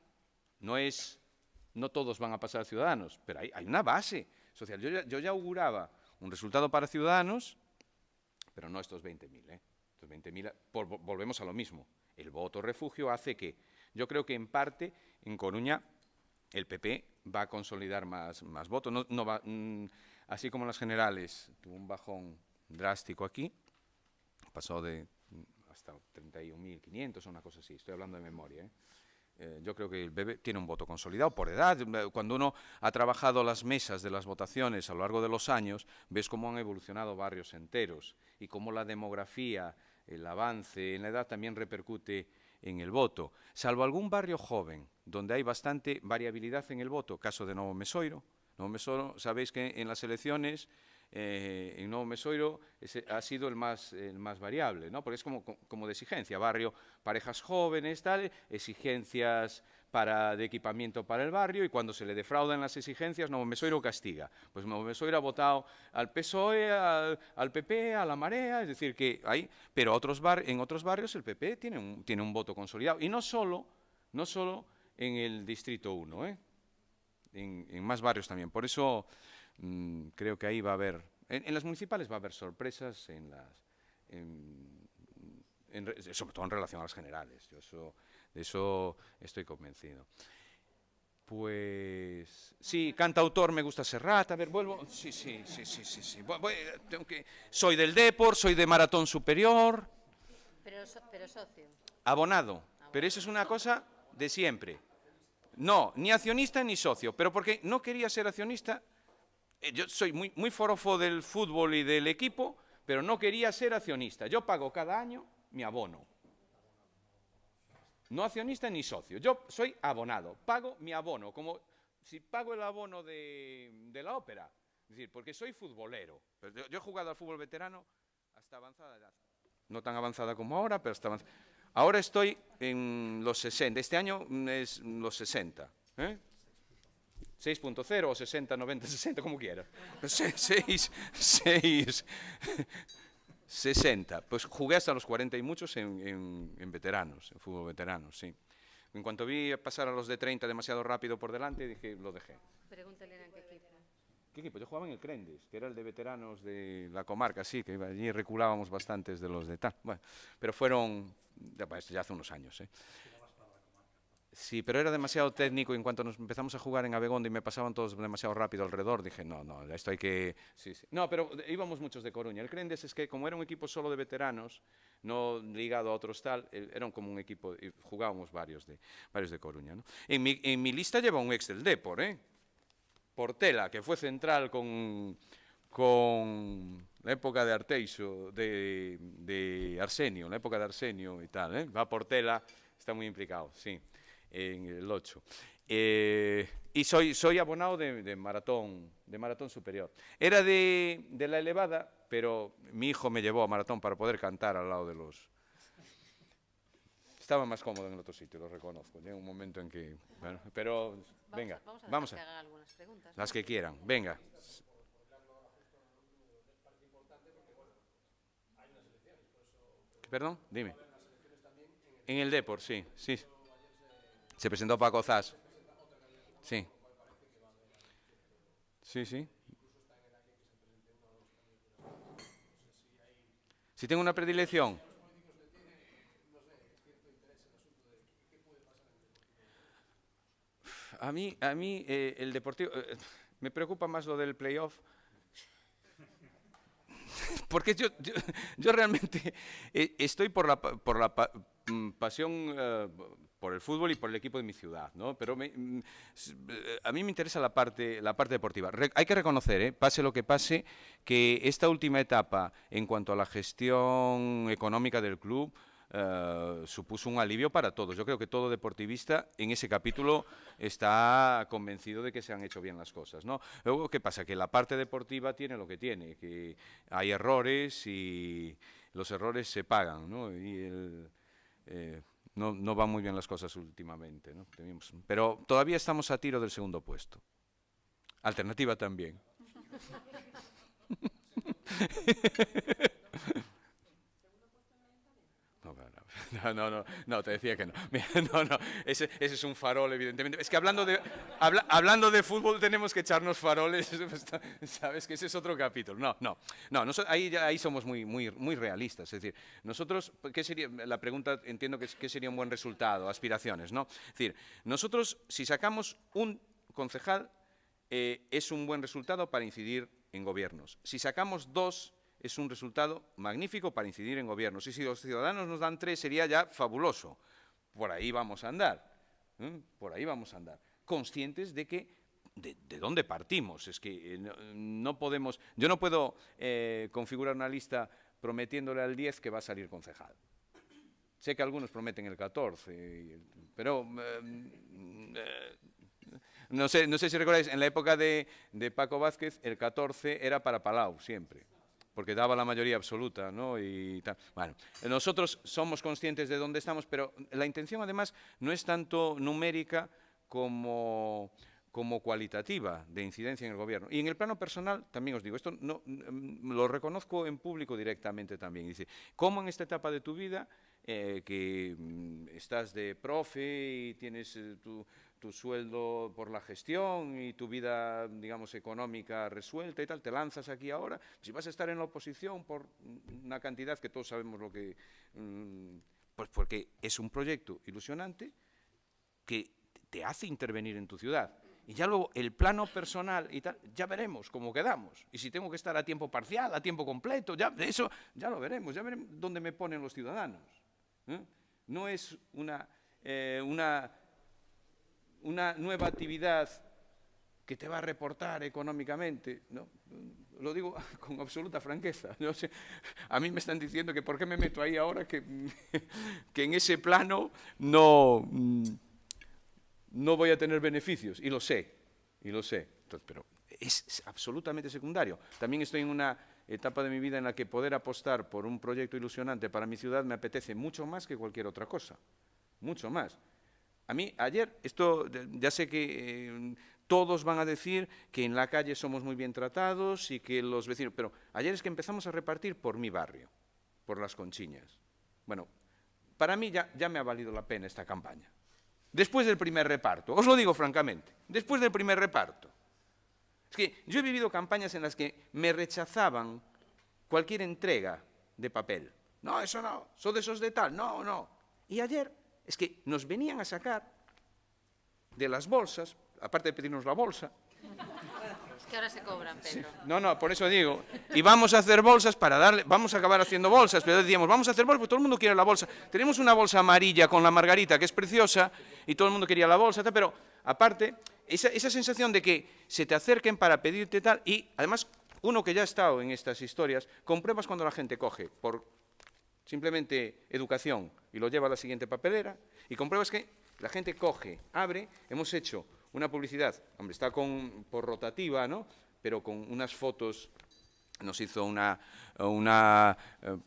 no todos van a pasar a Ciudadanos, pero hay una base social. Yo ya auguraba un resultado para Ciudadanos, pero no estos 20.000, ¿eh? Estos 20.000, volvemos a lo mismo. El voto refugio hace que, yo creo que en parte, en Coruña, el PP va a consolidar más votos. No va, así como en las generales, tuvo un bajón drástico aquí, pasó de hasta 31.500 o una cosa así, estoy hablando de memoria, ¿eh? Yo creo que el PP tiene un voto consolidado por edad. Cuando uno ha trabajado las mesas de las votaciones a lo largo de los años, ves cómo han evolucionado barrios enteros y cómo la demografía, el avance en la edad también repercute en el voto. Salvo algún barrio joven, donde hay bastante variabilidad en el voto, caso de Novo Mesoiro. Novo Mesoiro, sabéis que en las elecciones, en Novo Mesoiro ha sido el más variable, ¿no? Porque es como de exigencia, barrio, parejas jóvenes, tal, exigencias de equipamiento para el barrio, y cuando se le defraudan las exigencias, Novo Mesoiro castiga. Pues Novo Mesoiro ha votado al PSOE, al PP, a la Marea, es decir, que hay, pero en otros barrios el PP tiene un voto consolidado, y no solo en el Distrito 1, ¿eh? En más barrios también. Por eso creo que ahí va a haber, en las municipales va a haber sorpresas, sobre todo en relación a las generales. De eso estoy convencido. Pues sí, cantautor me gusta Serrat. A ver, vuelvo. Sí. Soy del Depor, soy de Maratón Superior. Pero socio. Abonado. Pero eso es una cosa de siempre. No, ni accionista ni socio, pero porque no quería ser accionista. Yo soy muy forofo del fútbol y del equipo, pero no quería ser accionista. Yo pago cada año mi abono. No accionista ni socio. Yo soy abonado, pago mi abono, como si pago el abono de la ópera. Es decir, porque soy futbolero. Yo he jugado al fútbol veterano hasta avanzada edad. No tan avanzada como ahora, pero hasta avanzada. Ahora estoy en los 60, este año es los 60, ¿eh? 6.0 o 60, 90, 60, como quiera. 60. Pues jugué hasta los 40 y muchos en veteranos, en fútbol veterano, sí. En cuanto vi pasar a los de 30 demasiado rápido por delante, dije, lo dejé. Pregúntale en qué equipo. ¿Qué equipo? Yo jugaba en el Crendes, que era el de veteranos de la comarca, sí, que allí reculábamos bastantes de los de tal. Bueno, pero fueron, ya hace unos años, ¿eh? Sí, pero era demasiado técnico, y en cuanto nos empezamos a jugar en Abegondo y me pasaban todos demasiado rápido alrededor, dije, no, esto hay que... Sí. No, pero íbamos muchos de Coruña. El Crendes es que, como era un equipo solo de veteranos, no ligado a otros tal, era como un equipo, y jugábamos varios de Coruña, ¿no? En mi lista lleva un ex del Depor, ¿eh? Portela, que fue central con la época de Arteixo, de Arsenio, la época de Arsenio y tal, ¿eh? Va Portela, está muy implicado, sí, en el 8. Y soy abonado de Maratón Superior. Era de la elevada, pero mi hijo me llevó a Maratón para poder cantar al lado de los... Estaba más cómodo en el otro sitio, lo reconozco. Llega un momento en que... Bueno, pero venga, vamos a... Que hagan algunas preguntas, las que quieran, venga. ¿Perdón? Dime. En el Depor, sí. Se presentó Paco Zas. Sí. Si tengo una predilección. A mí el Deportivo... me preocupa más lo del playoff. Porque yo realmente estoy por la pasión por el fútbol y por el equipo de mi ciudad, ¿no? Pero a mí me interesa la parte deportiva. Hay que reconocer, pase lo que pase, que esta última etapa en cuanto a la gestión económica del club supuso un alivio para todos. Yo creo que todo deportivista en ese capítulo está convencido de que se han hecho bien las cosas, ¿no? Luego, ¿qué pasa? Que la parte deportiva tiene lo que tiene, que hay errores y los errores se pagan, ¿no? Y no van muy bien las cosas últimamente, ¿no? Pero todavía estamos a tiro del segundo puesto. Alternativa también. No, te decía que no. No, ese es un farol, evidentemente. Es que hablando de fútbol tenemos que echarnos faroles, ¿sabes? Que ese es otro capítulo. No, ahí somos muy realistas. Es decir, nosotros, ¿qué sería? La pregunta, entiendo que ¿qué sería un buen resultado? Aspiraciones, ¿no? Es decir, nosotros, si sacamos un concejal, es un buen resultado para incidir en gobiernos. Si sacamos 2, es un resultado magnífico para incidir en gobiernos. Y si los ciudadanos nos dan 3, sería ya fabuloso. Por ahí vamos a andar. Por ahí vamos a andar. Conscientes de que de dónde partimos. Es que no podemos. Yo no puedo configurar una lista prometiéndole al 10 que va a salir concejal. Sé que algunos prometen el 14, pero no sé si recordáis, en la época de Paco Vázquez, el 14 era para Palau siempre, porque daba la mayoría absoluta, ¿no? Y tal. Bueno, nosotros somos conscientes de dónde estamos, pero la intención además no es tanto numérica como cualitativa de incidencia en el gobierno. Y en el plano personal, también os digo, esto no, lo reconozco en público directamente también. Dice, ¿cómo en esta etapa de tu vida, que estás de profe y tienes tu sueldo por la gestión y tu vida, digamos, económica resuelta y tal, te lanzas aquí ahora? Si vas a estar en la oposición por una cantidad que todos sabemos lo que... pues porque es un proyecto ilusionante que te hace intervenir en tu ciudad. Y ya luego el plano personal y tal, ya veremos cómo quedamos. Y si tengo que estar a tiempo parcial, a tiempo completo, ya eso ya lo veremos, ya veremos dónde me ponen los ciudadanos. No es una nueva actividad que te va a reportar económicamente, ¿no? Lo digo con absoluta franqueza. No sé, a mí me están diciendo que por qué me meto ahí ahora, que en ese plano no voy a tener beneficios, y lo sé. Entonces, pero es absolutamente secundario. También estoy en una etapa de mi vida en la que poder apostar por un proyecto ilusionante para mi ciudad me apetece mucho más que cualquier otra cosa, mucho más. A mí, ayer, esto ya sé que todos van a decir que en la calle somos muy bien tratados y que los vecinos... Pero ayer es que empezamos a repartir por mi barrio, por Las Conchiñas. Bueno, para mí ya me ha valido la pena esta campaña. Después del primer reparto, os lo digo francamente, después del primer reparto. Es que yo he vivido campañas en las que me rechazaban cualquier entrega de papel. No, eso no, son de esos de tal, no. Y ayer es que nos venían a sacar de las bolsas, aparte de pedirnos la bolsa. Es que ahora se cobran, Pedro. Sí. No, por eso digo. Y vamos a hacer bolsas para darle, vamos a acabar haciendo bolsas, pero decíamos, vamos a hacer bolsas, porque todo el mundo quiere la bolsa. Tenemos una bolsa amarilla con la margarita, que es preciosa, y todo el mundo quería la bolsa, pero aparte, esa sensación de que se te acerquen para pedirte tal, y además, uno que ya ha estado en estas historias, compruebas cuando la gente coge por simplemente educación y lo lleva a la siguiente papelera, y compruebas que la gente coge, abre, hemos hecho una publicidad, hombre, está por rotativa, ¿no? Pero con unas fotos, nos hizo una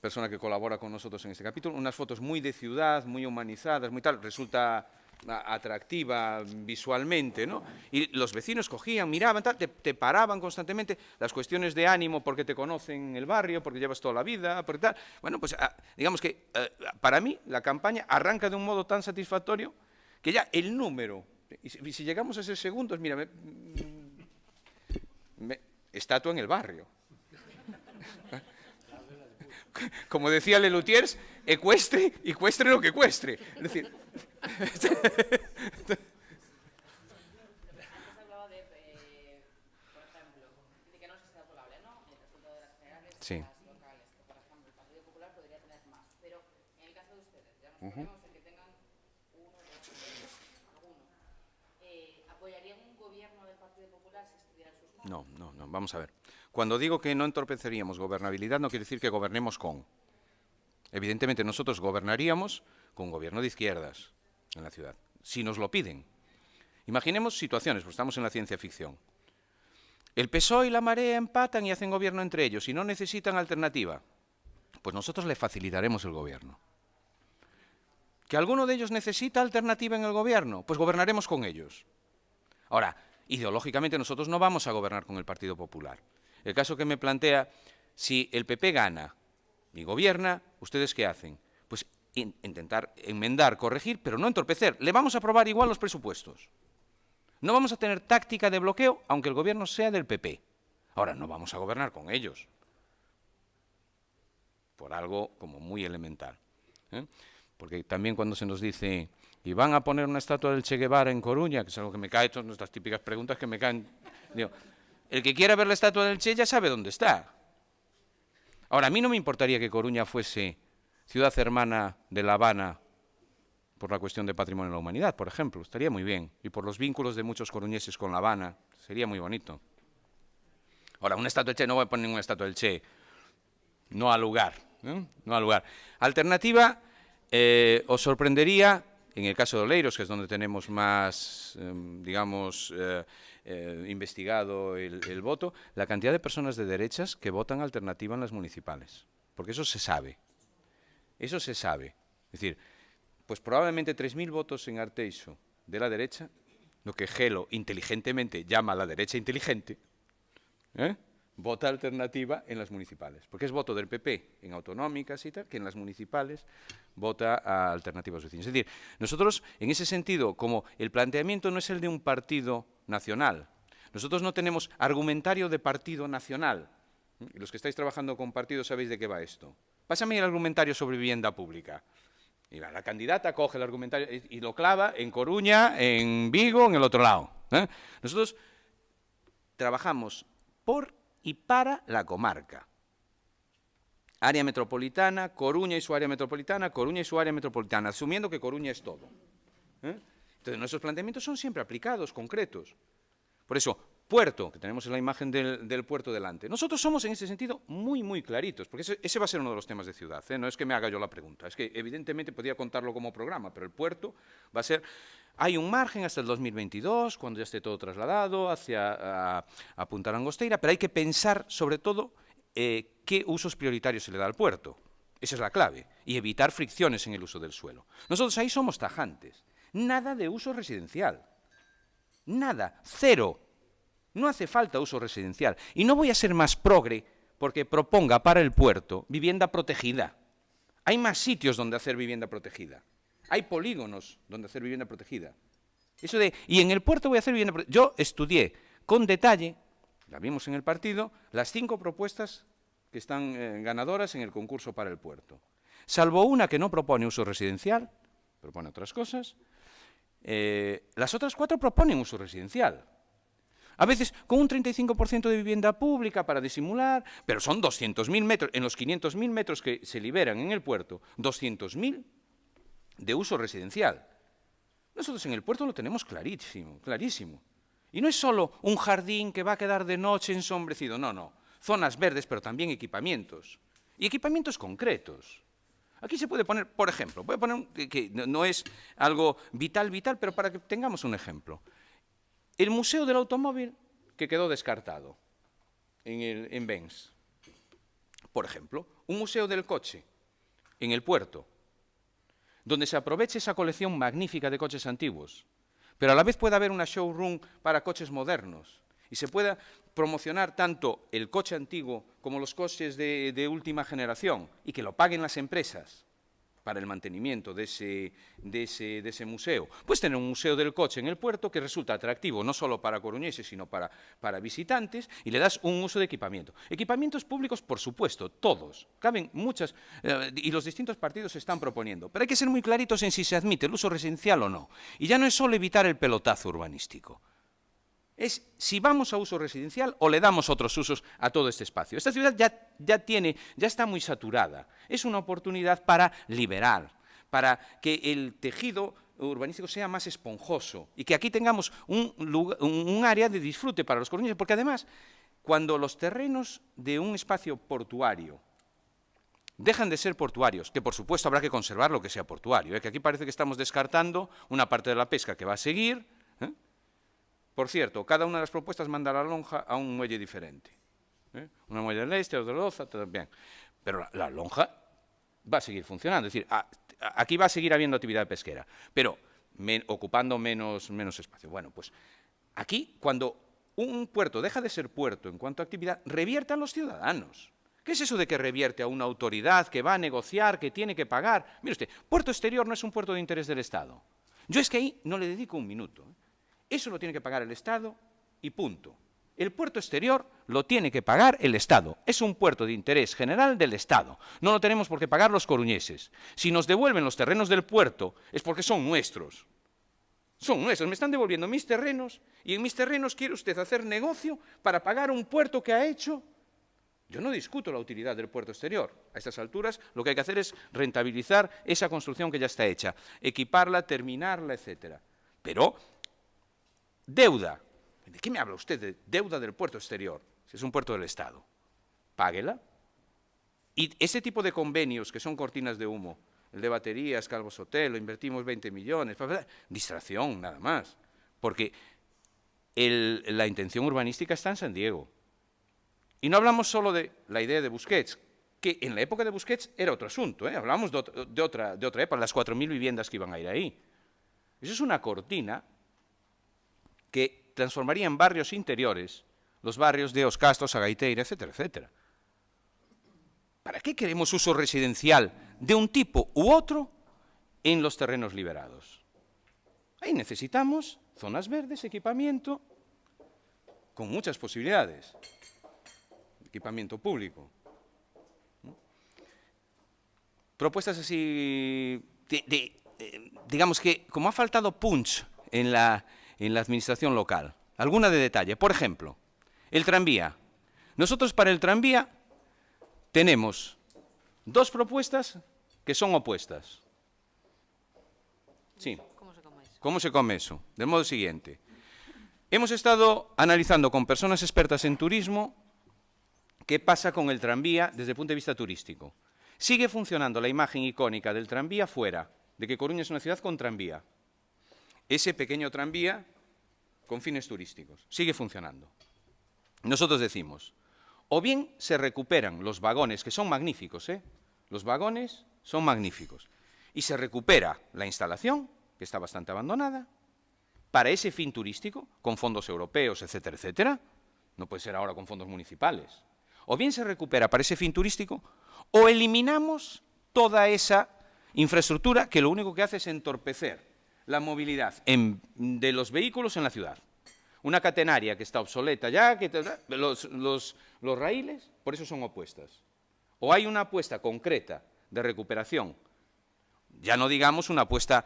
persona que colabora con nosotros en este capítulo, unas fotos muy de ciudad, muy humanizadas, muy tal, resulta atractiva visualmente, ¿no? Y los vecinos cogían, miraban, tal, te paraban constantemente, las cuestiones de ánimo porque te conocen en el barrio, porque llevas toda la vida, porque tal. Bueno, pues digamos que para mí la campaña arranca de un modo tan satisfactorio que ya el número, y si llegamos a ser segundos, mira, estatua en el barrio. Como decía Lelutiers, ecuestre lo que cuestre. Es decir, Antes hablaba de, por ejemplo, de que no es extrapolable, ¿no? El resultado de las generales y sí. las locales, que por ejemplo el Partido Popular podría tener más, pero en el caso de ustedes, ya nos ponemos en que tengan 1, 2, Partido Popular si estuviera en sus manos. No, no, no, vamos a ver. Cuando digo que no entorpeceríamos gobernabilidad, no quiere decir que gobernemos con. Evidentemente nosotros gobernaríamos con un gobierno de izquierdas en la ciudad, si nos lo piden. Imaginemos situaciones, pues estamos en la ciencia ficción. El PSOE y la Marea empatan y hacen gobierno entre ellos y no necesitan alternativa. Pues nosotros le facilitaremos el gobierno. ¿Que alguno de ellos necesita alternativa en el gobierno? Pues gobernaremos con ellos. Ahora, ideológicamente nosotros no vamos a gobernar con el Partido Popular. El caso que me plantea, si el PP gana y gobierna, ¿ustedes qué hacen? Pues intentar enmendar, corregir, pero no entorpecer. Le vamos a aprobar igual los presupuestos. No vamos a tener táctica de bloqueo, aunque el gobierno sea del PP. Ahora, no vamos a gobernar con ellos. Por algo como muy elemental. Porque también cuando se nos dice, y van a poner una estatua del Che Guevara en Coruña, que es algo que me cae, todas nuestras típicas preguntas que me caen. Digo, el que quiera ver la estatua del Che ya sabe dónde está. Ahora, a mí no me importaría que Coruña fuese ciudad hermana de La Habana por la cuestión de patrimonio de la humanidad, por ejemplo, estaría muy bien. Y por los vínculos de muchos coruñeses con La Habana, sería muy bonito. Ahora, una estatua del Che, no voy a poner una estatua del Che, no al lugar, no al lugar. Alternativa, os sorprendería, en el caso de Oleiros, que es donde tenemos más, digamos, investigado el voto, la cantidad de personas de derechas que votan alternativa en las municipales. Porque eso se sabe. Eso se sabe. Es decir, pues probablemente 3.000 votos en Arteixo de la derecha, lo que Gelo inteligentemente llama la derecha inteligente, vota alternativa en las municipales. Porque es voto del PP en autonómicas y tal, que en las municipales vota a alternativas vecinas. Es decir, nosotros, en ese sentido, como el planteamiento no es el de un partido nacional, nosotros no tenemos argumentario de partido nacional. Y los que estáis trabajando con partidos sabéis de qué va esto. Pásame el argumentario sobre vivienda pública. Y la candidata coge el argumentario y lo clava en Coruña, en Vigo, en el otro lado. Nosotros trabajamos por y para la comarca. Área metropolitana, Coruña y su área metropolitana, Coruña y su área metropolitana, asumiendo que Coruña es todo. Entonces, nuestros planteamientos son siempre aplicados, concretos. Por eso, puerto, que tenemos la imagen del puerto delante. Nosotros somos, en ese sentido, muy, muy claritos, porque ese va a ser uno de los temas de ciudad. No es que me haga yo la pregunta, es que evidentemente podría contarlo como programa, pero el puerto va a ser... Hay un margen hasta el 2022, cuando ya esté todo trasladado hacia a Punta Langosteira, pero hay que pensar, sobre todo, qué usos prioritarios se le da al puerto. Esa es la clave. Y evitar fricciones en el uso del suelo. Nosotros ahí somos tajantes. Nada de uso residencial. Nada. Cero. No hace falta uso residencial. Y no voy a ser más progre porque proponga para el puerto vivienda protegida. Hay más sitios donde hacer vivienda protegida. Hay polígonos donde hacer vivienda protegida. Eso de, y en el puerto voy a hacer vivienda protegida. Yo estudié con detalle, la vimos en el partido, las 5 propuestas que están ganadoras en el concurso para el puerto. Salvo una que no propone uso residencial, propone otras cosas, las otras 4 proponen uso residencial. A veces con un 35% de vivienda pública para disimular, pero son 200.000 metros, en los 500.000 metros que se liberan en el puerto, 200.000 de uso residencial. Nosotros en el puerto lo tenemos clarísimo, clarísimo. Y no es solo un jardín que va a quedar de noche ensombrecido, no, no. Zonas verdes, pero también equipamientos. Y equipamientos concretos. Aquí se puede poner, por ejemplo, voy a poner que no es algo vital, pero para que tengamos un ejemplo. El Museo del Automóvil que quedó descartado en Benz. Por ejemplo, un museo del coche en el puerto, donde se aproveche esa colección magnífica de coches antiguos, pero a la vez pueda haber una showroom para coches modernos y se pueda promocionar tanto el coche antiguo como los coches de última generación y que lo paguen las empresas para el mantenimiento de ese museo. Puedes tener un museo del coche en el puerto que resulta atractivo no solo para coruñeses, sino para visitantes, y le das un uso de equipamiento. Equipamientos públicos, por supuesto, todos. Caben muchas, y los distintos partidos se están proponiendo. Pero hay que ser muy claritos en si se admite el uso residencial o no. Y ya no es solo evitar el pelotazo urbanístico. Es si vamos a uso residencial o le damos otros usos a todo este espacio. Esta ciudad ya está muy saturada. Es una oportunidad para liberar, para que el tejido urbanístico sea más esponjoso y que aquí tengamos un área de disfrute para los coruñeses, porque además, cuando los terrenos de un espacio portuario dejan de ser portuarios, que por supuesto habrá que conservar lo que sea portuario, que aquí parece que estamos descartando una parte de la pesca que va a seguir. Por cierto, cada una de las propuestas manda la lonja a un muelle diferente. Una muelle del Este, otra de Loza, todo bien. Pero la lonja va a seguir funcionando, es decir, aquí va a seguir habiendo actividad pesquera, pero ocupando menos espacio. Bueno, pues aquí, cuando un puerto deja de ser puerto en cuanto a actividad, revierte a los ciudadanos. ¿Qué es eso de que revierte a una autoridad que va a negociar, que tiene que pagar? Mire usted, puerto exterior no es un puerto de interés del Estado. Yo es que ahí no le dedico un minuto. Eso lo tiene que pagar el Estado y punto. El puerto exterior lo tiene que pagar el Estado. Es un puerto de interés general del Estado. No lo tenemos por qué pagar los coruñeses. Si nos devuelven los terrenos del puerto es porque son nuestros. Son nuestros. Me están devolviendo mis terrenos y en mis terrenos quiere usted hacer negocio para pagar un puerto que ha hecho. Yo no discuto la utilidad del puerto exterior. A estas alturas lo que hay que hacer es rentabilizar esa construcción que ya está hecha, equiparla, terminarla, etcétera. Pero deuda. ¿De qué me habla usted de deuda del puerto exterior? Si es un puerto del Estado. Páguela. Y ese tipo de convenios que son cortinas de humo, el de baterías, Calvo Sotelo, invertimos 20 millones, distracción nada más. Porque la intención urbanística está en San Diego. Y no hablamos solo de la idea de Busquets, que en la época de Busquets era otro asunto, hablamos de otra época, las 4.000 viviendas que iban a ir ahí. Eso es una cortina que transformaría en barrios interiores los barrios de Os Castros, Agaiteira, etcétera, etcétera. ¿Para qué queremos uso residencial de un tipo u otro en los terrenos liberados? Ahí necesitamos zonas verdes, equipamiento, con muchas posibilidades. Equipamiento público. Propuestas así, digamos que como ha faltado punch en la administración local, alguna de detalle. Por ejemplo, el tranvía. Nosotros para el tranvía tenemos dos propuestas que son opuestas. Sí. ¿Cómo se come eso? ¿Cómo se come eso? Del modo siguiente. Hemos estado analizando con personas expertas en turismo qué pasa con el tranvía desde el punto de vista turístico. Sigue funcionando la imagen icónica del tranvía fuera, de que Coruña es una ciudad con tranvía. Ese pequeño tranvía con fines turísticos. Sigue funcionando. Nosotros decimos, o bien se recuperan los vagones, que son magníficos, los vagones son magníficos, y se recupera la instalación, que está bastante abandonada, para ese fin turístico, con fondos europeos, etcétera, etcétera. No puede ser ahora con fondos municipales. O bien se recupera para ese fin turístico, o eliminamos toda esa infraestructura que lo único que hace es entorpecer la movilidad de los vehículos en la ciudad. Una catenaria que está obsoleta ya, que los raíles, por eso son opuestas. O hay una apuesta concreta de recuperación, ya no digamos una apuesta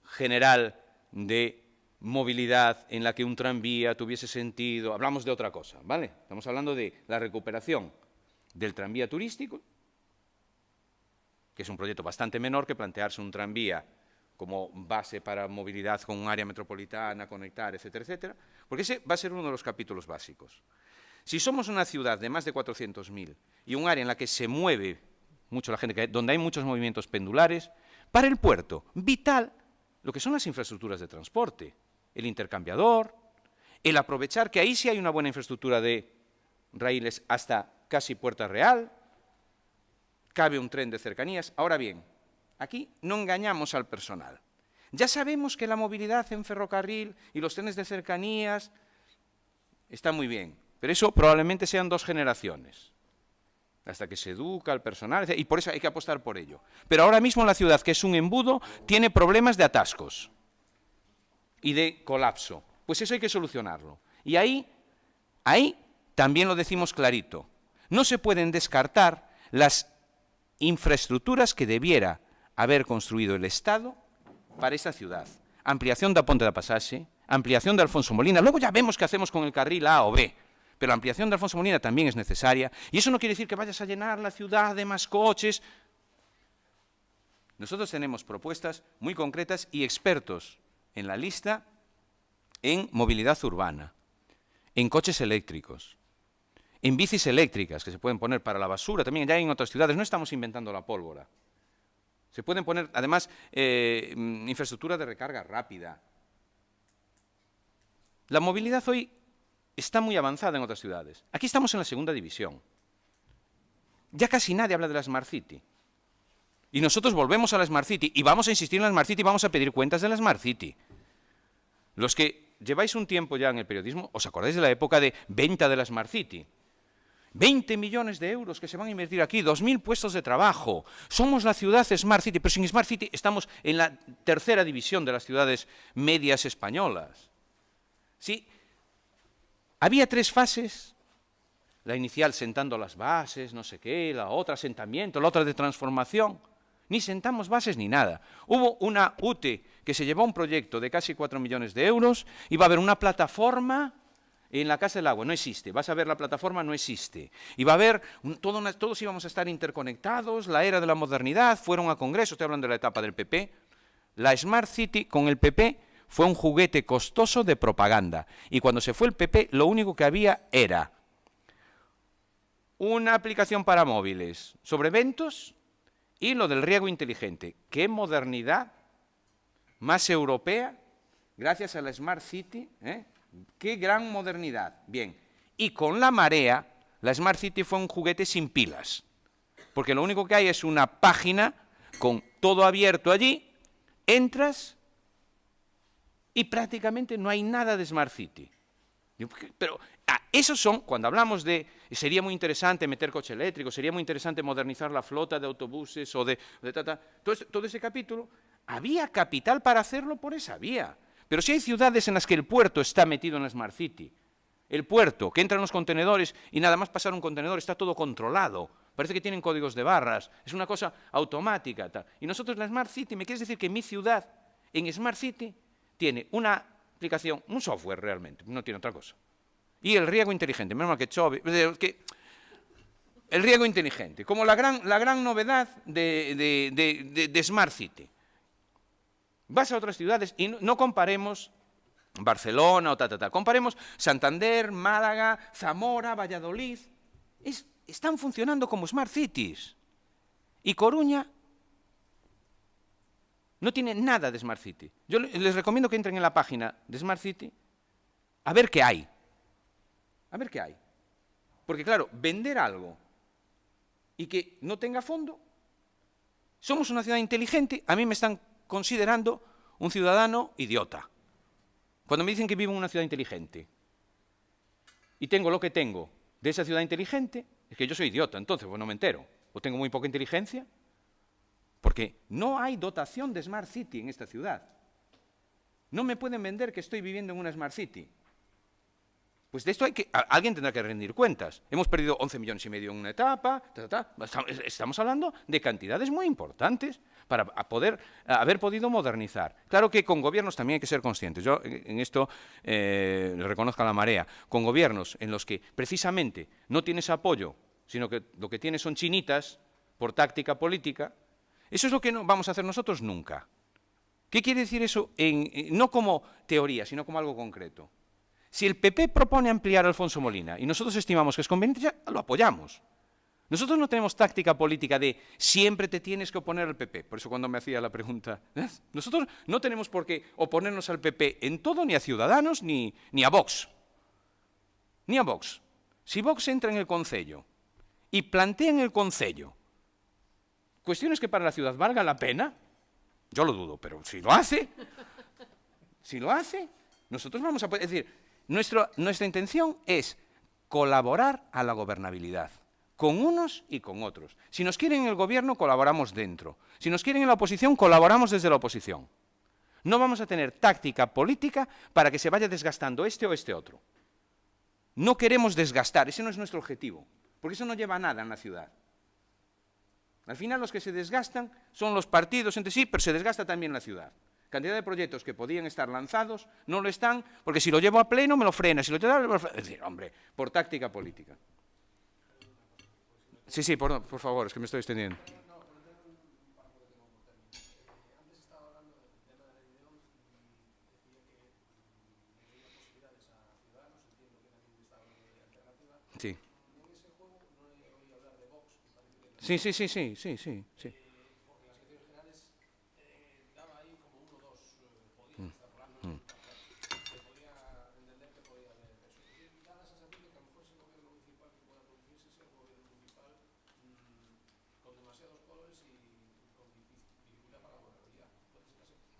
general de movilidad en la que un tranvía tuviese sentido, hablamos de otra cosa, ¿vale? Estamos hablando de la recuperación del tranvía turístico, que es un proyecto bastante menor que plantearse un tranvía como base para movilidad con un área metropolitana, conectar, etcétera, etcétera, porque ese va a ser uno de los capítulos básicos. Si somos una ciudad de más de 400.000 y un área en la que se mueve mucho la gente, donde hay muchos movimientos pendulares, para el puerto, vital lo que son las infraestructuras de transporte, el intercambiador, el aprovechar que ahí sí hay una buena infraestructura de raíles hasta casi Puerta Real, cabe un tren de cercanías. Ahora bien, aquí no engañamos al personal. Ya sabemos que la movilidad en ferrocarril y los trenes de cercanías está muy bien, pero eso probablemente sean 2 generaciones, hasta que se educa al personal, y por eso hay que apostar por ello. Pero ahora mismo la ciudad, que es un embudo, tiene problemas de atascos y de colapso. Pues eso hay que solucionarlo. Y ahí también lo decimos clarito. No se pueden descartar las infraestructuras que debiera haber construido el Estado para esta ciudad. Ampliación da Ponte da Pasaxe, ampliación de Alfonso Molina. Luego ya vemos qué hacemos con el carril A o B. Pero la ampliación de Alfonso Molina también es necesaria. Y eso no quiere decir que vayas a llenar la ciudad de más coches. Nosotros tenemos propuestas muy concretas y expertos en la lista en movilidad urbana, en coches eléctricos, en bicis eléctricas que se pueden poner para la basura, también ya hay en otras ciudades, no estamos inventando la pólvora. Se pueden poner, además, infraestructura de recarga rápida. La movilidad hoy está muy avanzada en otras ciudades. Aquí estamos en la segunda división. Ya casi nadie habla de la Smart City. Y nosotros volvemos a la Smart City y vamos a insistir en la Smart City y vamos a pedir cuentas de la Smart City. Los que lleváis un tiempo ya en el periodismo, ¿os acordáis de la época de venta de la Smart City? 20 millones de euros que se van a invertir aquí, 2.000 puestos de trabajo. Somos la ciudad Smart City, pero sin Smart City estamos en la tercera división de las ciudades medias españolas. Sí, había 3 fases. La inicial sentando las bases, no sé qué, la otra asentamiento, la otra de transformación. Ni sentamos bases ni nada. Hubo una UTE que se llevó un proyecto de casi 4 millones de euros y va a haber una plataforma en la Casa del Agua. No existe. Vas a ver la plataforma, no existe. Y va a haber, todos íbamos a estar interconectados, la era de la modernidad, fueron a congresos, estoy hablando de la etapa del PP. La Smart City con el PP fue un juguete costoso de propaganda. Y cuando se fue el PP, lo único que había era una aplicación para móviles sobre eventos y lo del riego inteligente. ¡Qué modernidad más europea! Gracias a la Smart City, ¡qué gran modernidad! Bien, y con la marea, la Smart City fue un juguete sin pilas, porque lo único que hay es una página con todo abierto allí, entras y prácticamente no hay nada de Smart City. Pero esos son, cuando hablamos de, sería muy interesante meter coche eléctrico, sería muy interesante modernizar la flota de autobuses o todo ese capítulo, había capital para hacerlo por esa vía. Pero si hay ciudades en las que el puerto está metido en la Smart City, el puerto, que entran los contenedores y nada más pasar un contenedor está todo controlado, parece que tienen códigos de barras, es una cosa automática. Y nosotros en la Smart City, ¿me quieres decir que mi ciudad en Smart City tiene una aplicación, un software realmente, no tiene otra cosa? Y el riego inteligente, menos mal que chove, el riego inteligente, como la gran novedad de Smart City. Vas a otras ciudades y no comparemos Barcelona o comparemos Santander, Málaga, Zamora, Valladolid. Están funcionando como Smart Cities. Y Coruña no tiene nada de Smart City. Yo les recomiendo que entren en la página de Smart City a ver qué hay. A ver qué hay. Porque claro, vender algo y que no tenga fondo. Somos una ciudad inteligente, a mí me están considerando un ciudadano idiota. Cuando me dicen que vivo en una ciudad inteligente y tengo lo que tengo de esa ciudad inteligente, es que yo soy idiota, entonces pues no me entero. O tengo muy poca inteligencia, porque no hay dotación de Smart City en esta ciudad. No me pueden vender que estoy viviendo en una Smart City. Pues de esto alguien tendrá que rendir cuentas. Hemos perdido 11 millones y medio en una etapa, estamos hablando de cantidades muy importantes para haber podido modernizar. Claro que con gobiernos también hay que ser conscientes. Yo en esto le reconozco a la marea. Con gobiernos en los que precisamente no tienes apoyo, sino que lo que tienes son chinitas por táctica política, eso es lo que no vamos a hacer nosotros nunca. ¿Qué quiere decir eso? No como teoría, sino como algo concreto. Si el PP propone ampliar a Alfonso Molina y nosotros estimamos que es conveniente, ya lo apoyamos. Nosotros no tenemos táctica política de siempre te tienes que oponer al PP. Por eso cuando me hacía la pregunta, nosotros no tenemos por qué oponernos al PP en todo, ni a Ciudadanos, ni a Vox. Ni a Vox. Si Vox entra en el Concello y plantea en el Concello cuestiones que para la ciudad valga la pena, yo lo dudo, pero si lo hace, nosotros vamos a poder, es decir, nuestra intención es colaborar a la gobernabilidad, con unos y con otros. Si nos quieren en el gobierno, colaboramos dentro. Si nos quieren en la oposición, colaboramos desde la oposición. No vamos a tener táctica política para que se vaya desgastando este o este otro. No queremos desgastar, ese no es nuestro objetivo, porque eso no lleva a nada en la ciudad. Al final los que se desgastan son los partidos entre sí, pero se desgasta también la ciudad. Cantidad de proyectos que podían estar lanzados no lo están, porque si lo llevo a pleno me lo frena, si lo llevo a pleno, es decir, hombre, por táctica política. Sí, por favor, es que me estoy extendiendo. Sí. Sí, sí, sí, sí, sí, sí, sí.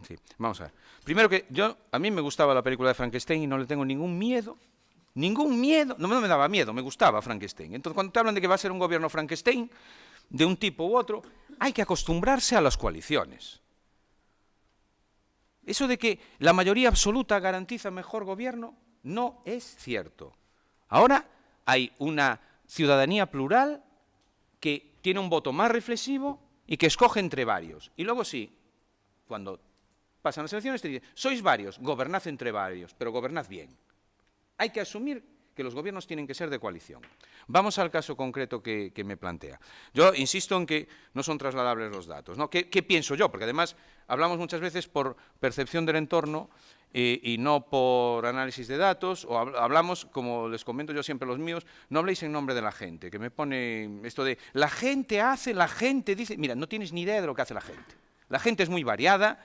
Sí, vamos a ver. Primero que a mí me gustaba la película de Frankenstein y no le tengo ningún miedo. Ningún miedo. No, no me daba miedo, me gustaba Frankenstein. Entonces, cuando te hablan de que va a ser un gobierno Frankenstein, de un tipo u otro, hay que acostumbrarse a las coaliciones. Eso de que la mayoría absoluta garantiza mejor gobierno no es cierto. Ahora hay una ciudadanía plural que tiene un voto más reflexivo y que escoge entre varios. Y luego sí, cuando pasan las elecciones te dicen, sois varios, gobernad entre varios, pero gobernad bien. Hay que asumir que los gobiernos tienen que ser de coalición. Vamos al caso concreto que me plantea. Yo insisto en que no son trasladables los datos, ¿no? ¿Qué pienso yo? Porque además hablamos muchas veces por percepción del entorno y no por análisis de datos, o hablamos, como les comento yo siempre a los míos, no habléis en nombre de la gente, que me pone esto de la gente hace, la gente dice. Mira, no tienes ni idea de lo que hace la gente. La gente es muy variada,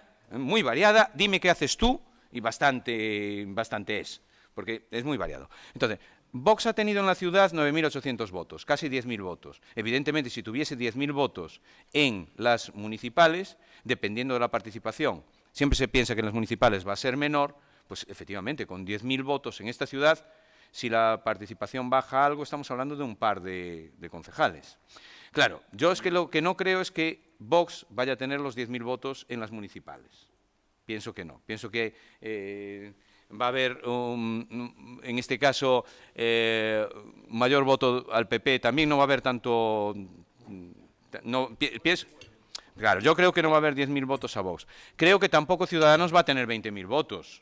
dime qué haces tú y bastante es, porque es muy variado. Entonces, Vox ha tenido en la ciudad 9.800 votos, casi 10.000 votos. Evidentemente, si tuviese 10.000 votos en las municipales, dependiendo de la participación, siempre se piensa que en las municipales va a ser menor, pues efectivamente, con 10.000 votos en esta ciudad, si la participación baja algo, estamos hablando de un par de concejales. Claro, yo es que lo que no creo es que Vox vaya a tener los 10.000 votos en las municipales. Pienso que no. Pienso que va a haber, en este caso, mayor voto al PP. También no va a haber tanto. Claro, yo creo que no va a haber 10.000 votos a Vox. Creo que tampoco Ciudadanos va a tener 20.000 votos,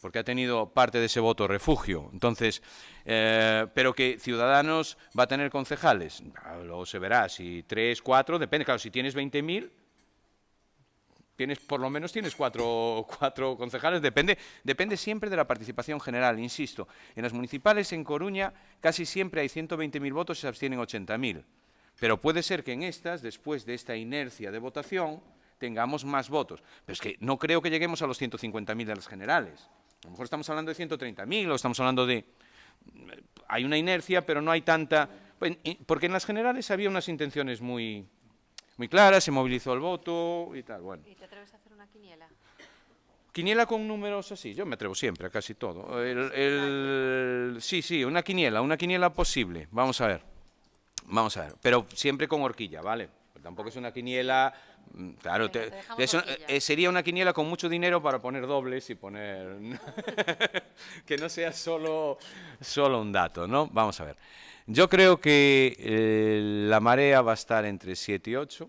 porque ha tenido parte de ese voto refugio. Entonces, pero que Ciudadanos va a tener concejales, luego se verá, si 3, 4, depende. Claro, si tienes 20.000, por lo menos tienes cuatro concejales, depende siempre de la participación general, insisto. En las municipales, en Coruña, casi siempre hay 120.000 votos y se abstienen 80.000. Pero puede ser que en estas, después de esta inercia de votación, tengamos más votos. Pero es que no creo que lleguemos a los 150.000 de las generales. A lo mejor estamos hablando de 130.000 o estamos hablando de. Hay una inercia, pero no hay tanta. Porque en las generales había unas intenciones muy claras, se movilizó el voto y tal. Bueno. ¿Y te atreves a hacer una quiniela? Quiniela con números así, yo me atrevo siempre a casi todo. Sí, una quiniela posible. Vamos a ver, pero siempre con horquilla, ¿vale? Tampoco es una quiniela. Claro, sería una quiniela con mucho dinero para poner dobles y poner. Que no sea solo un dato, ¿no? Vamos a ver. Yo creo que la marea va a estar entre 7 y 8.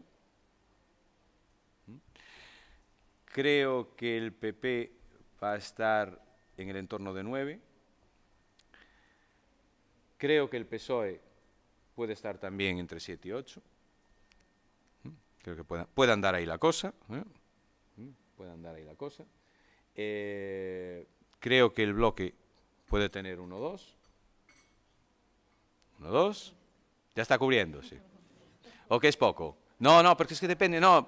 Creo que el PP va a estar en el entorno de 9. Creo que el PSOE puede estar también entre 7 y 8. Creo que puede andar ahí la cosa. Puede andar ahí la cosa. Creo que el bloque puede tener 1 2. 1 2. Ya está cubriendo, sí. ¿O que es poco? No, porque es que depende. No,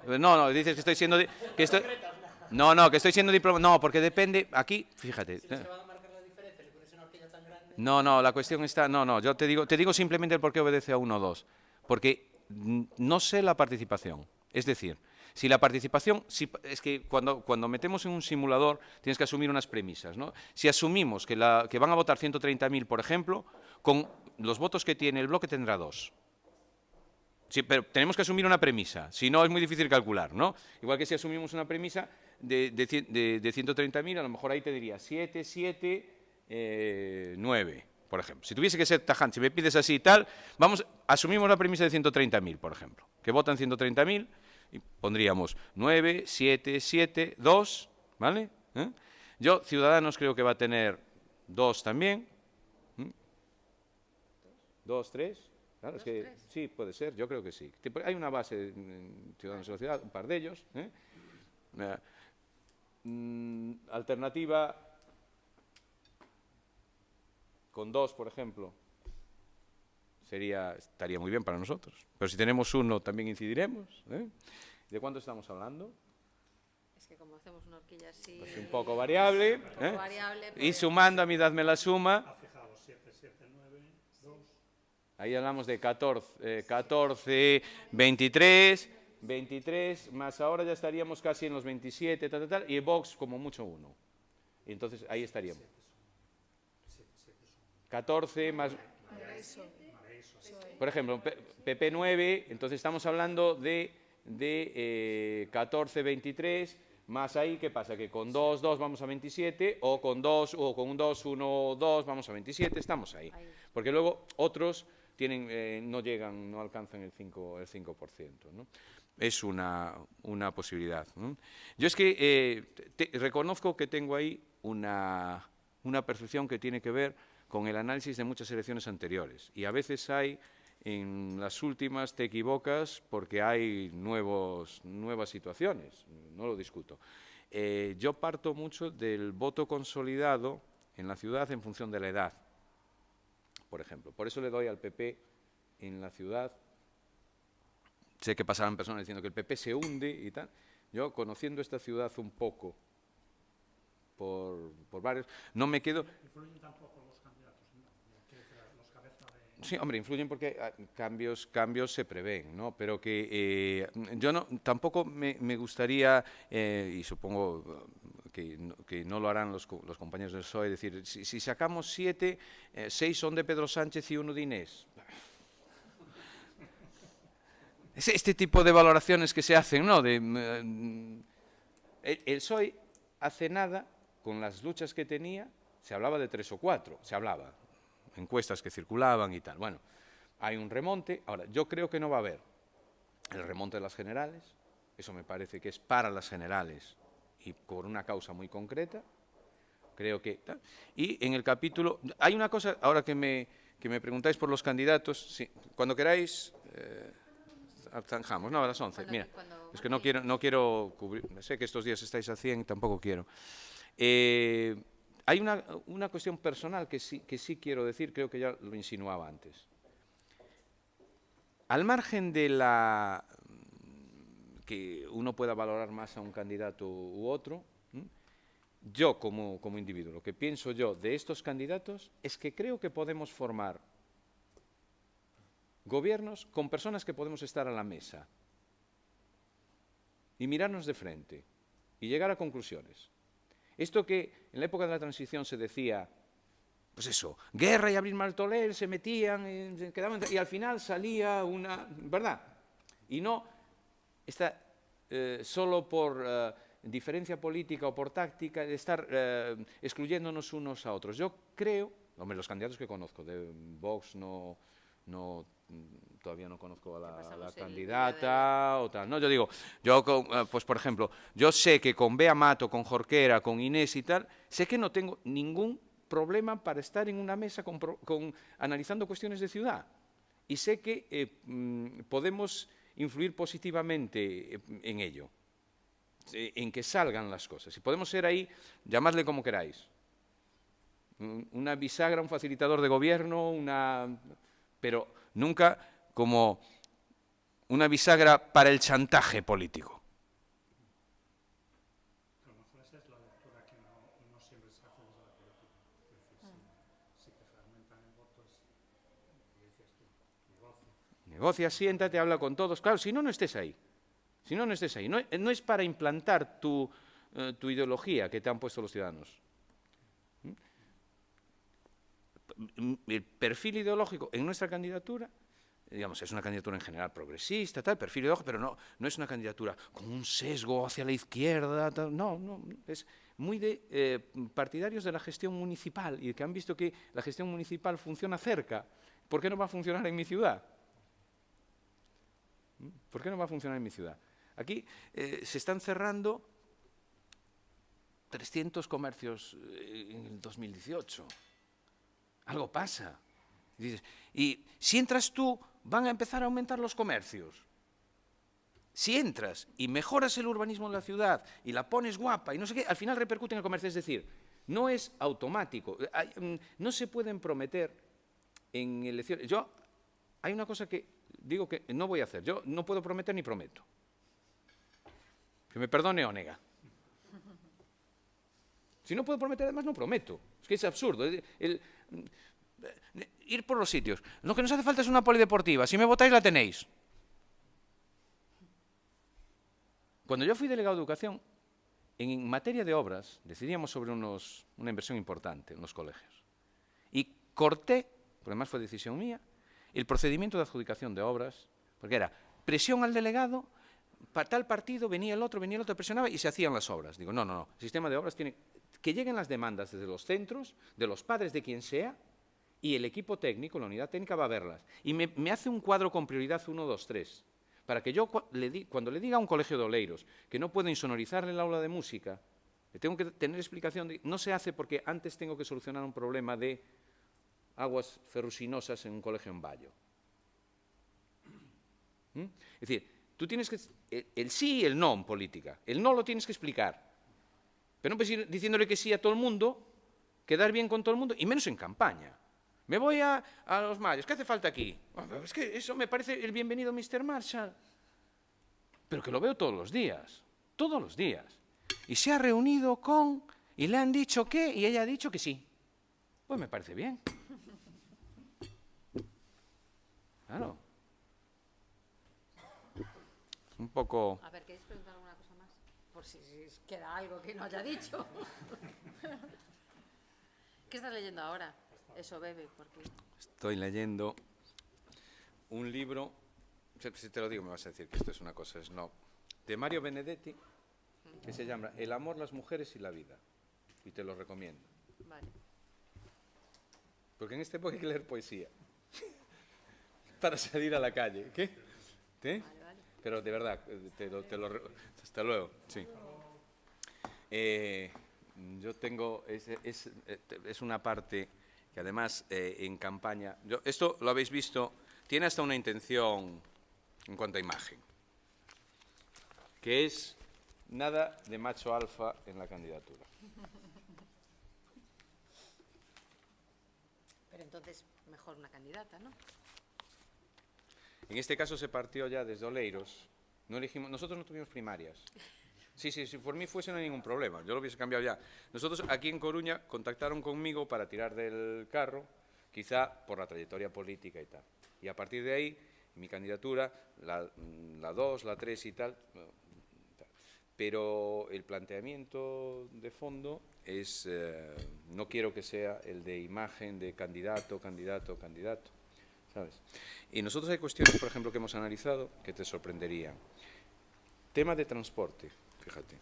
dices que estoy siendo. Que estoy siendo diplomático. No, porque depende. Aquí, fíjate. No, la cuestión está. No, yo te digo simplemente el por qué obedece a 1 2. Porque no sé la participación. Es decir, si la participación. Es que cuando metemos en un simulador tienes que asumir unas premisas, ¿no? Si asumimos que van a votar 130.000, por ejemplo, con los votos que tiene el bloque tendrá 2. Sí, pero tenemos que asumir una premisa, si no es muy difícil calcular, ¿no? Igual que si asumimos una premisa de 130.000, a lo mejor ahí te diría 7, 9, por ejemplo. Si tuviese que ser tajante, si me pides así y tal, asumimos la premisa de 130.000, por ejemplo, que votan 130.000 y pondríamos 9, 7, 2, ¿vale? Yo, Ciudadanos, creo que va a tener 2 también. 2, 3. Claro, es que sí, puede ser, yo creo que sí. Hay una base en Ciudadanos de la Ciudad, un par de ellos. Alternativa con 2, por ejemplo. estaría muy bien para nosotros. Pero si tenemos uno, también incidiremos. ¿De cuánto estamos hablando? Es que como hacemos una horquilla así... Pues un poco variable. Un poco variable, Y pues... sumando, a mí dadme la suma. Ahí hablamos de 14, 23, más ahora ya estaríamos casi en los 27, y Vox como mucho 1. Y entonces ahí estaríamos. 14 más... Por ejemplo, PP 9, entonces estamos hablando de 14, 23, más ahí, ¿qué pasa? Que con 2, 2 vamos a 27, o con un 2, 1, 2 vamos a 27, estamos ahí. Porque luego otros no llegan, no alcanzan el 5%, ¿no? Es una posibilidad, ¿no? Yo es que reconozco que tengo ahí una percepción que tiene que ver con el análisis de muchas elecciones anteriores. Y a veces en las últimas te equivocas porque hay nuevas situaciones, no lo discuto. Yo parto mucho del voto consolidado en la ciudad en función de la edad, por ejemplo. Por eso le doy al PP en la ciudad. Sé que pasarán personas diciendo que el PP se hunde y tal. Yo, conociendo esta ciudad un poco, por varios, no me quedo... ¿Influyen tampoco los candidatos? ¿Los cabezas de...? Sí, hombre, influyen porque cambios se prevén, ¿no? Pero que yo tampoco me gustaría, y supongo que no lo harán los compañeros del PSOE, decir, si sacamos 7, 6 son de Pedro Sánchez y 1 de Inés. Es este tipo de valoraciones que se hacen, ¿no? El PSOE hace nada, con las luchas que tenía, se hablaba de 3 o 4, encuestas que circulaban y tal. Bueno, hay un remonte. Ahora, yo creo que no va a haber el remonte de las generales, eso me parece que es para las generales y por una causa muy concreta, creo que... Y en el capítulo, hay una cosa, ahora que me preguntáis por los candidatos, sí, cuando queráis... zanjamos, no, a las 11, mira, es que no quiero cubrir, sé que estos días estáis a 100 y tampoco quiero. Hay una cuestión personal que sí quiero decir, creo que ya lo insinuaba antes. Al margen de que uno pueda valorar más a un candidato u otro, yo como individuo, lo que pienso yo de estos candidatos es que creo que podemos formar gobiernos con personas que podemos estar a la mesa y mirarnos de frente y llegar a conclusiones. Esto que en la época de la transición se decía, pues eso, Guerra y Abril Martorell se metían, y al final salía una... ¿verdad? Y no está solo por diferencia política o por táctica de estar excluyéndonos unos a otros. Yo creo, hombre, los candidatos que conozco, de Vox todavía no conozco a la candidata o tal. No, yo digo, pues por ejemplo, yo sé que con Bea Mato, con Jorquera, con Inés y tal, sé que no tengo ningún problema para estar en una mesa analizando cuestiones de ciudad. Y sé que podemos influir positivamente en ello, en que salgan las cosas. Y podemos ser ahí, llamadle como queráis. Una bisagra, un facilitador de gobierno, pero nunca como una bisagra para el chantaje político. A lo mejor esa es la lectura que no siempre se hace desde la política. Es decir, si te fragmentan el voto, como dices tú, negocia, siéntate, habla con todos. Claro, si no, no estés ahí. No es para implantar tu ideología que te han puesto los ciudadanos. El perfil ideológico en nuestra candidatura, digamos, es una candidatura en general progresista, tal, perfil ideológico, pero no es una candidatura con un sesgo hacia la izquierda, tal, no, es muy de partidarios de la gestión municipal y que han visto que la gestión municipal funciona cerca. ¿Por qué no va a funcionar en mi ciudad? ¿Por qué no va a funcionar en mi ciudad? Aquí se están cerrando 300 comercios en el 2018. Algo pasa. Y si entras tú, van a empezar a aumentar los comercios. Si entras y mejoras el urbanismo de la ciudad y la pones guapa y no sé qué, al final repercute en el comercio. Es decir, no es automático. No se pueden prometer en elecciones. Yo hay una cosa que digo que no voy a hacer. Yo no puedo prometer ni prometo. Que me perdone Onega. Si no puedo prometer, además no prometo. Es que es absurdo. Ir por los sitios. Lo que nos hace falta es una polideportiva. Si me votáis, la tenéis. Cuando yo fui delegado de educación, en materia de obras, decidíamos sobre una inversión importante en los colegios. Y corté, porque además fue decisión mía, el procedimiento de adjudicación de obras, porque era presión al delegado, para tal partido venía el otro, presionaba y se hacían las obras. Digo, no, el sistema de obras tiene que lleguen las demandas desde los centros, de los padres de quien sea, y el equipo técnico, la unidad técnica, va a verlas. Y me hace un cuadro con prioridad 1, 2, 3, para que yo, cuando le diga a un colegio de Oleiros que no puedo insonorizarle el aula de música, le tengo que tener explicación de no se hace porque antes tengo que solucionar un problema de aguas ferruginosas en un colegio en Bayo. Es decir, tú tienes que... El sí y el no en política. El no lo tienes que explicar. Pero no puedes ir diciéndole que sí a todo el mundo, quedar bien con todo el mundo, y menos en campaña. Me voy a los mayos. ¿Qué hace falta aquí? Es que eso me parece el bienvenido Mr. Marshall. Pero que lo veo todos los días. Todos los días. Y se ha reunido con... Y le han dicho que... Y ella ha dicho que sí. Pues me parece bien. Claro. Un poco... A ver, ¿queréis preguntar alguna cosa más? Por si queda algo que no haya dicho. ¿Qué estás leyendo ahora? Eso, bebe, porque... Estoy leyendo un libro, si te lo digo me vas a decir que esto es una cosa snob, de Mario Benedetti, que se llama El amor, las mujeres y la vida. Y te lo recomiendo. Vale. Porque en este época hay que leer poesía. Para salir a la calle. ¿Qué? Vale, vale. Pero de verdad, hasta luego. Sí. Yo tengo, es una parte que además en campaña, esto lo habéis visto, tiene hasta una intención en cuanto a imagen, que es nada de macho alfa en la candidatura. Pero entonces, mejor una candidata, ¿no? En este caso se partió ya desde Oleiros. No elegimos, nosotros no tuvimos primarias. Sí, si por mí fuese no hay ningún problema, yo lo hubiese cambiado ya. Nosotros aquí en Coruña contactaron conmigo para tirar del carro, quizá por la trayectoria política y tal. Y a partir de ahí, mi candidatura, la 2, la 3 y tal. Pero el planteamiento de fondo es, no quiero que sea el de imagen de candidato, ¿sabes? Y nosotros hay cuestiones, por ejemplo, que hemos analizado que te sorprenderían. Tema de transporte, fíjate.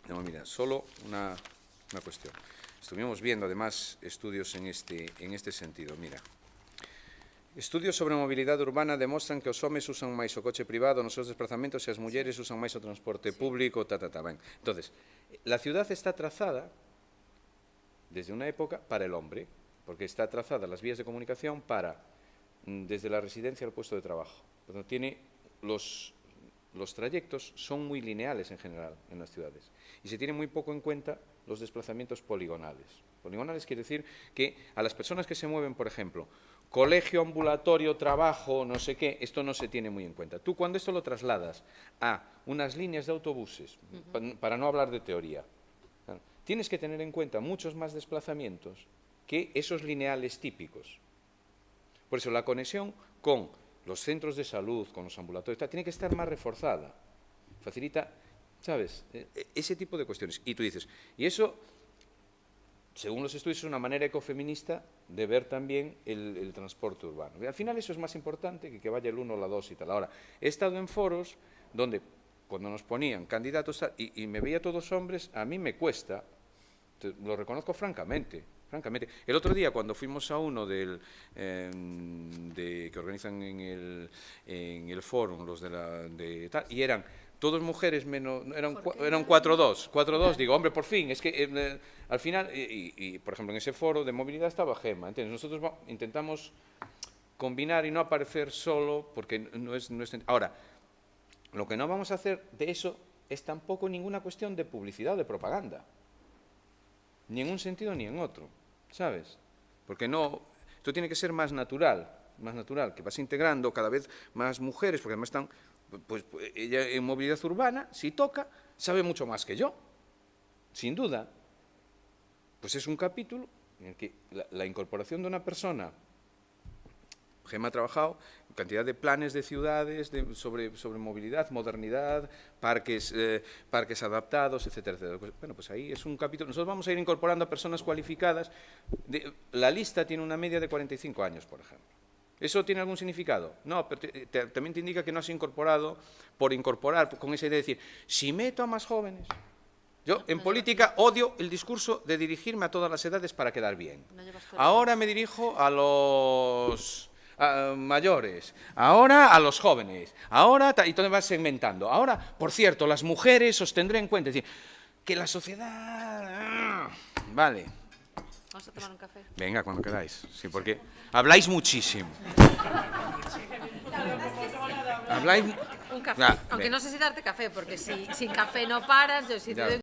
No, mira, solo una cuestión. Estuvimos viendo, además, estudios en este sentido. Mira, estudios sobre mobilidade urbana demostran que os homes usan máis o coche privado nos seus desplazamentos e as mulleres usan máis o transporte público, Ben. Entonces, la ciudad está trazada desde una época para el hombre, porque está trazada las vías de comunicación para, desde la residencia al puesto de trabajo. Pero tiene los trayectos son muy lineales en general en las ciudades y se tiene muy poco en cuenta los desplazamientos poligonales. Poligonales quiere decir que a las personas que se mueven, por ejemplo, colegio, ambulatorio, trabajo, no sé qué, esto no se tiene muy en cuenta. Tú cuando esto lo trasladas a unas líneas de autobuses, para no hablar de teoría, tienes que tener en cuenta muchos más desplazamientos que esos lineales típicos. Por eso la conexión con los centros de salud, con los ambulatorios, tiene que estar más reforzada. Facilita, ¿sabes?, ese tipo de cuestiones. Y tú dices, y eso, según los estudios, es una manera ecofeminista de ver también el transporte urbano. Y al final eso es más importante que vaya el 1 o la 2 y tal. Ahora, he estado en foros donde, cuando nos ponían candidatos, y me veía todos hombres, a mí me cuesta, lo reconozco francamente. El otro día, cuando fuimos a uno que organizan en el foro, los de tal, y eran todos mujeres, menos, eran 4-2, digo, hombre, por fin, es que al final, y por ejemplo en ese foro de movilidad estaba Gemma, ¿entiendes? Nosotros intentamos combinar y no aparecer solo, porque no es... Ahora, lo que no vamos a hacer de eso es tampoco ninguna cuestión de publicidad o de propaganda, ni en un sentido ni en otro, ¿sabes? Porque no, esto tiene que ser más natural, natural, que vas integrando cada vez más mujeres, porque además están, pues ella en movilidad urbana, si toca, sabe mucho más que yo, sin duda. Pues es un capítulo en el que la incorporación de una persona, Gemma ha trabajado en cantidad de planes de ciudades sobre movilidad, modernidad, parques adaptados, etcétera, etcétera. Bueno, pues ahí es un capítulo. Nosotros vamos a ir incorporando a personas cualificadas. La lista tiene una media de 45 años, por ejemplo. ¿Eso tiene algún significado? No, pero también te indica que no has incorporado por incorporar, con esa idea de decir, si meto a más jóvenes. Yo, en política, odio el discurso de dirigirme a todas las edades para quedar bien. Ahora me dirijo a los mayores, ahora a los jóvenes, ahora, y todo vas segmentando. Ahora, por cierto, las mujeres os tendré en cuenta. Es decir, que la sociedad... Vale. Vamos a tomar un café. Venga, cuando queráis. Sí, porque habláis muchísimo. Habláis... Un café. Aunque no sé si darte café, porque si sin café no paras, yo si te doy